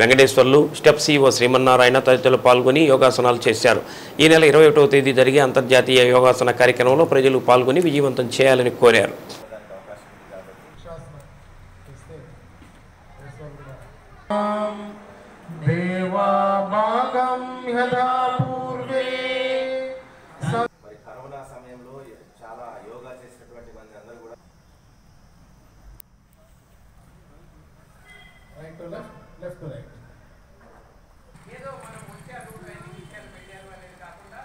Speaker 1: Venkateswarlu, STEP CO Srimannarayana తదితరులు పాల్గొని యోగాసనాలు చేశారు. ఈ నెల 21వ తేదీ జరిగే అంతర్జాతీయ యోగాసన కార్యక్రమంలో ప్రజలు పాల్గొని విజయవంతం చేయాలని కోరారు.
Speaker 19: మరి కరోనా సమయంలో చాలా యోగా చేసినటువంటి మంది అందరూ కూడా
Speaker 3: right to left, left to right.
Speaker 1: ఏదో మనం వచ్చారు ట్రైనింగ్ ఇచ్చారు పెట్టారు అనేది కాకుండా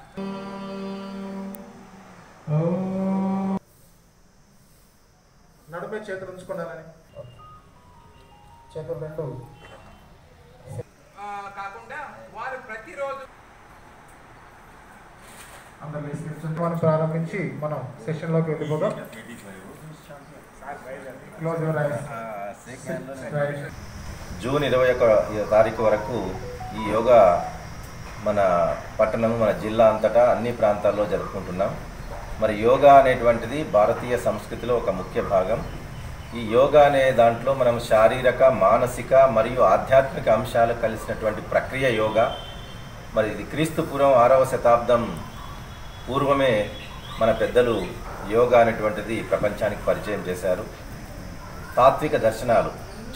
Speaker 3: నడుపై చేతులు ఉంచుకోవాలని చేతులు రెండు
Speaker 1: కాకుండా వారు ప్రతిరోజు
Speaker 3: అందరూ మనం ప్రారంభించి మనం సెషన్లోకి వెళ్ళిపోదాం. Close your eyes.
Speaker 19: జూన్ 21 తారీఖు వరకు ఈ యోగా మన పట్టణం మన జిల్లా అంతటా అన్ని ప్రాంతాల్లో జరుపుకుంటున్నాం. మరి యోగా అనేటువంటిది భారతీయ సంస్కృతిలో ఒక ముఖ్య భాగం. ఈ యోగా అనే దాంట్లో మనం శారీరక, మానసిక మరియు ఆధ్యాత్మిక అంశాలు కలిసినటువంటి ప్రక్రియ యోగా. మరి ఇది క్రీస్తు పూర్వం 6వ శతాబ్దం పూర్వమే మన పెద్దలు యోగా అనేటువంటిది ప్రపంచానికి పరిచయం చేశారు. తాత్విక దర్శనాలు,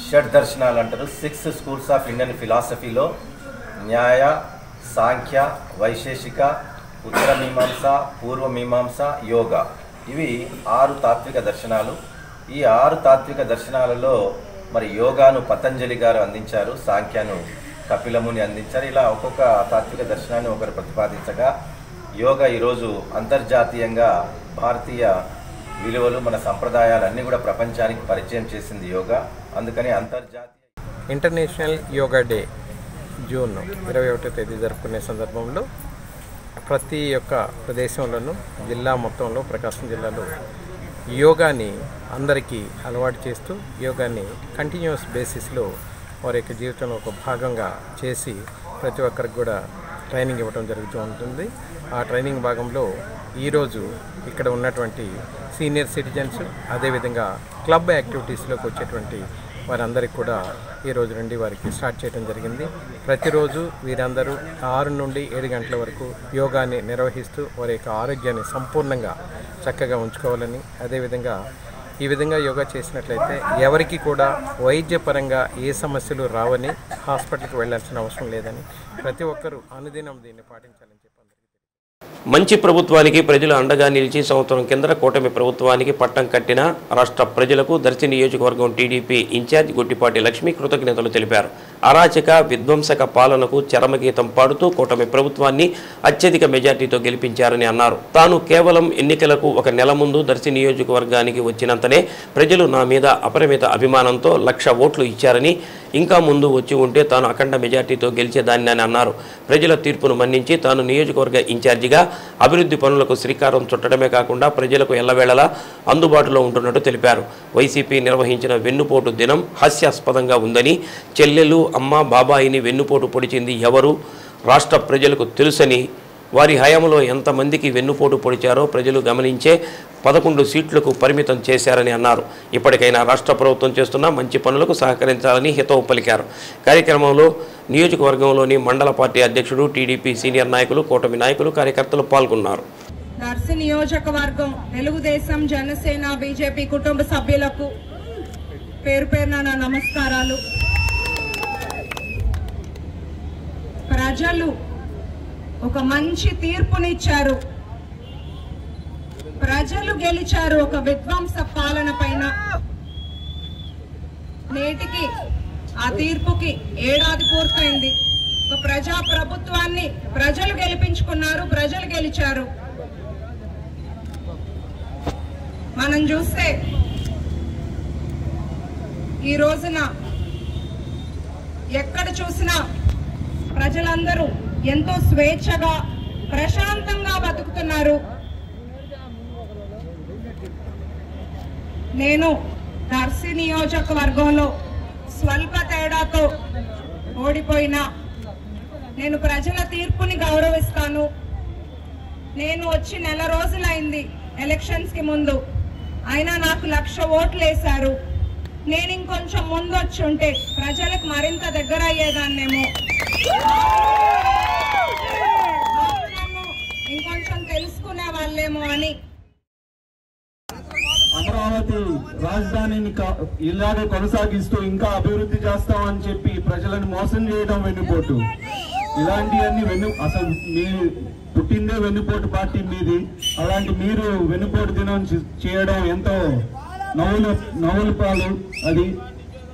Speaker 19: షడ్ దర్శనాలు అంటారు. 6 స్కూల్స్ ఆఫ్ ఇండియన్ ఫిలాసఫీలో న్యాయ, సాంఖ్య, వైశేషిక, ఉత్తర మీమాంస, పూర్వ మీమాంస, యోగా, ఇవి 6 తాత్విక దర్శనాలు. ఈ 6 తాత్విక దర్శనాలలో మరి యోగాను పతంజలి గారు అందించారు, సాంఖ్యను కపిలముని అందించారు. ఇలా ఒక్కొక్క తాత్విక దర్శనాన్ని ఒకరు ప్రతిపాదించగా యోగా ఈరోజు అంతర్జాతీయంగా భారతీయ విలువలు, మన సంప్రదాయాలన్నీ కూడా ప్రపంచానికి పరిచయం చేసింది యోగా. అందుకని అంతర్జాతీయ
Speaker 1: ఇంటర్నేషనల్ యోగా డే జూన్ 21వ తేదీ జరుపుకునే సందర్భంలో ప్రతి ఒక్క ప్రదేశంలోనూ జిల్లా మొత్తంలో ప్రకాశం జిల్లాలో యోగాని అందరికీ అలవాటు చేస్తూ యోగాని కంటిన్యూస్ బేసిస్లో వారి యొక్క జీవితంలో ఒక భాగంగా చేసి ప్రతి ఒక్కరికి కూడా ట్రైనింగ్ ఇవ్వడం జరుగుతూ ఉంటుంది. ఆ ట్రైనింగ్ భాగంలో ఈరోజు ఇక్కడ ఉన్నటువంటి సీనియర్ సిటిజన్స్, అదేవిధంగా క్లబ్ యాక్టివిటీస్లోకి వచ్చేటువంటి వారందరికీ కూడా ఈ రోజు నుండి వారికి స్టార్ట్ చేయడం జరిగింది. ప్రతిరోజు వీరందరూ 6 నుండి 7 గంటల వరకు యోగాని నిర్వహిస్తూ వారి యొక్క ఆరోగ్యాన్ని సంపూర్ణంగా చక్కగా ఉంచుకోవాలని, అదేవిధంగా ఈ విధంగా యోగా చేసినట్లయితే ఎవరికి కూడా వైద్యపరంగా ఏ సమస్యలు రావని, హాస్పిటల్కి వెళ్ళాల్సిన అవసరం లేదని ప్రతి ఒక్కరూ అనుదినం దీన్ని పాటించాలని చెప్పి మంచి ప్రభుత్వానికి ప్రజలు అండగా నిలిచి సంవత్సరం కింద కూటమి ప్రభుత్వానికి పట్టం కట్టిన రాష్ట్ర ప్రజలకు దర్శి నియోజకవర్గం టీడీపీ ఇన్ఛార్జ్ గుట్టిపాటి లక్ష్మి కృతజ్ఞతలు తెలిపారు. అరాచక విధ్వంసక పాలనకు చరమగీతం పాడుతూ కూటమి ప్రభుత్వాన్ని అత్యధిక మెజార్టీతో గెలిపించారని అన్నారు. తాను కేవలం ఎన్నికలకు ఒక నెల ముందు దర్శి నియోజకవర్గానికి వచ్చినంతనే ప్రజలు నా మీద అపరిమిత అభిమానంతో 1,00,000 ఓట్లు ఇచ్చారని, ఇంకా ముందు వచ్చి ఉంటే తాను అఖండ మెజార్టీతో గెలిచేదాన్ని అని అన్నారు. ప్రజల తీర్పును మన్నించి తాను నియోజకవర్గ ఇన్ఛార్జిగా అభివృద్ధి పనులకు శ్రీకారం చుట్టడమే కాకుండా ప్రజలకు ఎల్లవేళలా అందుబాటులో ఉంటున్నట్టు తెలిపారు. వైసీపీ నిర్వహించిన వెన్నుపోటు దినం హాస్యాస్పదంగా ఉందని, చెల్లెలు, అమ్మ, బాబాయిని వెన్నుపోటు పొడిచింది ఎవరు రాష్ట్ర ప్రజలకు తెలుసని, వారి హయాంలో ఎంతమందికి వెన్నుపోటు పొడిచారో ప్రజలు గమనించే 11 సీట్లకు పరిమితం చేశారని అన్నారు. ఇప్పటికైనా రాష్ట్ర ప్రభుత్వం చేస్తున్న మంచి పనులకు సహకరించాలని హితవు పలికారు. కార్యక్రమంలో నియోజకవర్గంలోని మండల పార్టీ అధ్యక్షుడు, టీడీపీ సీనియర్ నాయకులు, కూటమి నాయకులు, కార్యకర్తలు పాల్గొన్నారు.
Speaker 2: దర్శి నియోజకవర్గం తెలుగుదేశం, జనసేన, బీజేపీ కుటుంబ సభ్యులకు పేరు పేరున నా నమస్కారాలు. ప్రజలు ఒక మంచి తీర్పునిచ్చారు. ప్రజలు గెలిచారు ఒక విధ్వంస పాలన పైన. నేటికి ఆ తీర్పుకి 1 ఏడాది పూర్తయింది. ఒక ప్రజా ప్రభుత్వాన్ని ప్రజలు గెలిపించుకున్నారు, ప్రజలు గెలిచారు. మనం చూస్తే ఈ రోజున ఎక్కడ చూసినా ప్రజలందరూ ఎంతో స్వేచ్ఛగా, ప్రశాంతంగా బతుకుతున్నారు. నేను దర్శి నియోజకవర్గంలో స్వల్ప తేడాతో ఓడిపోయినా నేను ప్రజల తీర్పుని గౌరవిస్తాను. నేను వచ్చి నెల రోజులైంది ఎలక్షన్స్కి ముందు, అయినా నాకు 1,00,000 ఓట్లు వేశారు. నేను ఇంకొంచెం ముందు వచ్చి ఉంటే ప్రజలకు మరింత దగ్గర అయ్యేదాన్నేమో, ఇంకొంచెం తెలుసుకునే వాళ్ళేమో అని
Speaker 5: అమరావతి రాజధానిని ఇలాగే కొనసాగిస్తూ ఇంకా అభివృద్ధి చేస్తామని చెప్పి ప్రజలను మోసం చేయడం వెన్నుపోటు. ఇలాంటివన్నీ అసలు మీ పుట్టిందే వెన్నుపోటు పార్టీ మీది. అలాంటి మీరు వెన్నుపోటు దినం చేయడం ఎంతో నవ్వుల పాలు. అది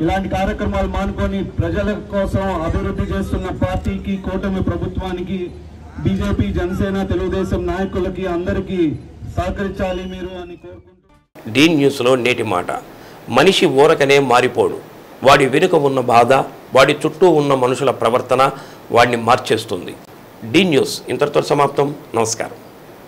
Speaker 5: ఇలాంటి కార్యక్రమాలు మానుకొని ప్రజల కోసం అభివృద్ధి చేస్తున్న పార్టీకి, కూటమి ప్రభుత్వానికి, బీజేపీ, జనసేన, తెలుగుదేశం నాయకులకి అందరికీ సహకరించాలి మీరు అని కోరుకుంటూ
Speaker 1: డి న్యూస్లో నేటి మాట. మనిషి ఊరకనే మారిపోడు. వాడి వెనుక ఉన్న బాధ, వాడి చుట్టూ ఉన్న మనుషుల ప్రవర్తన వాడిని మార్చేస్తుంది. డి న్యూస్ ఇంతటితో సమాప్తం. నమస్కారం.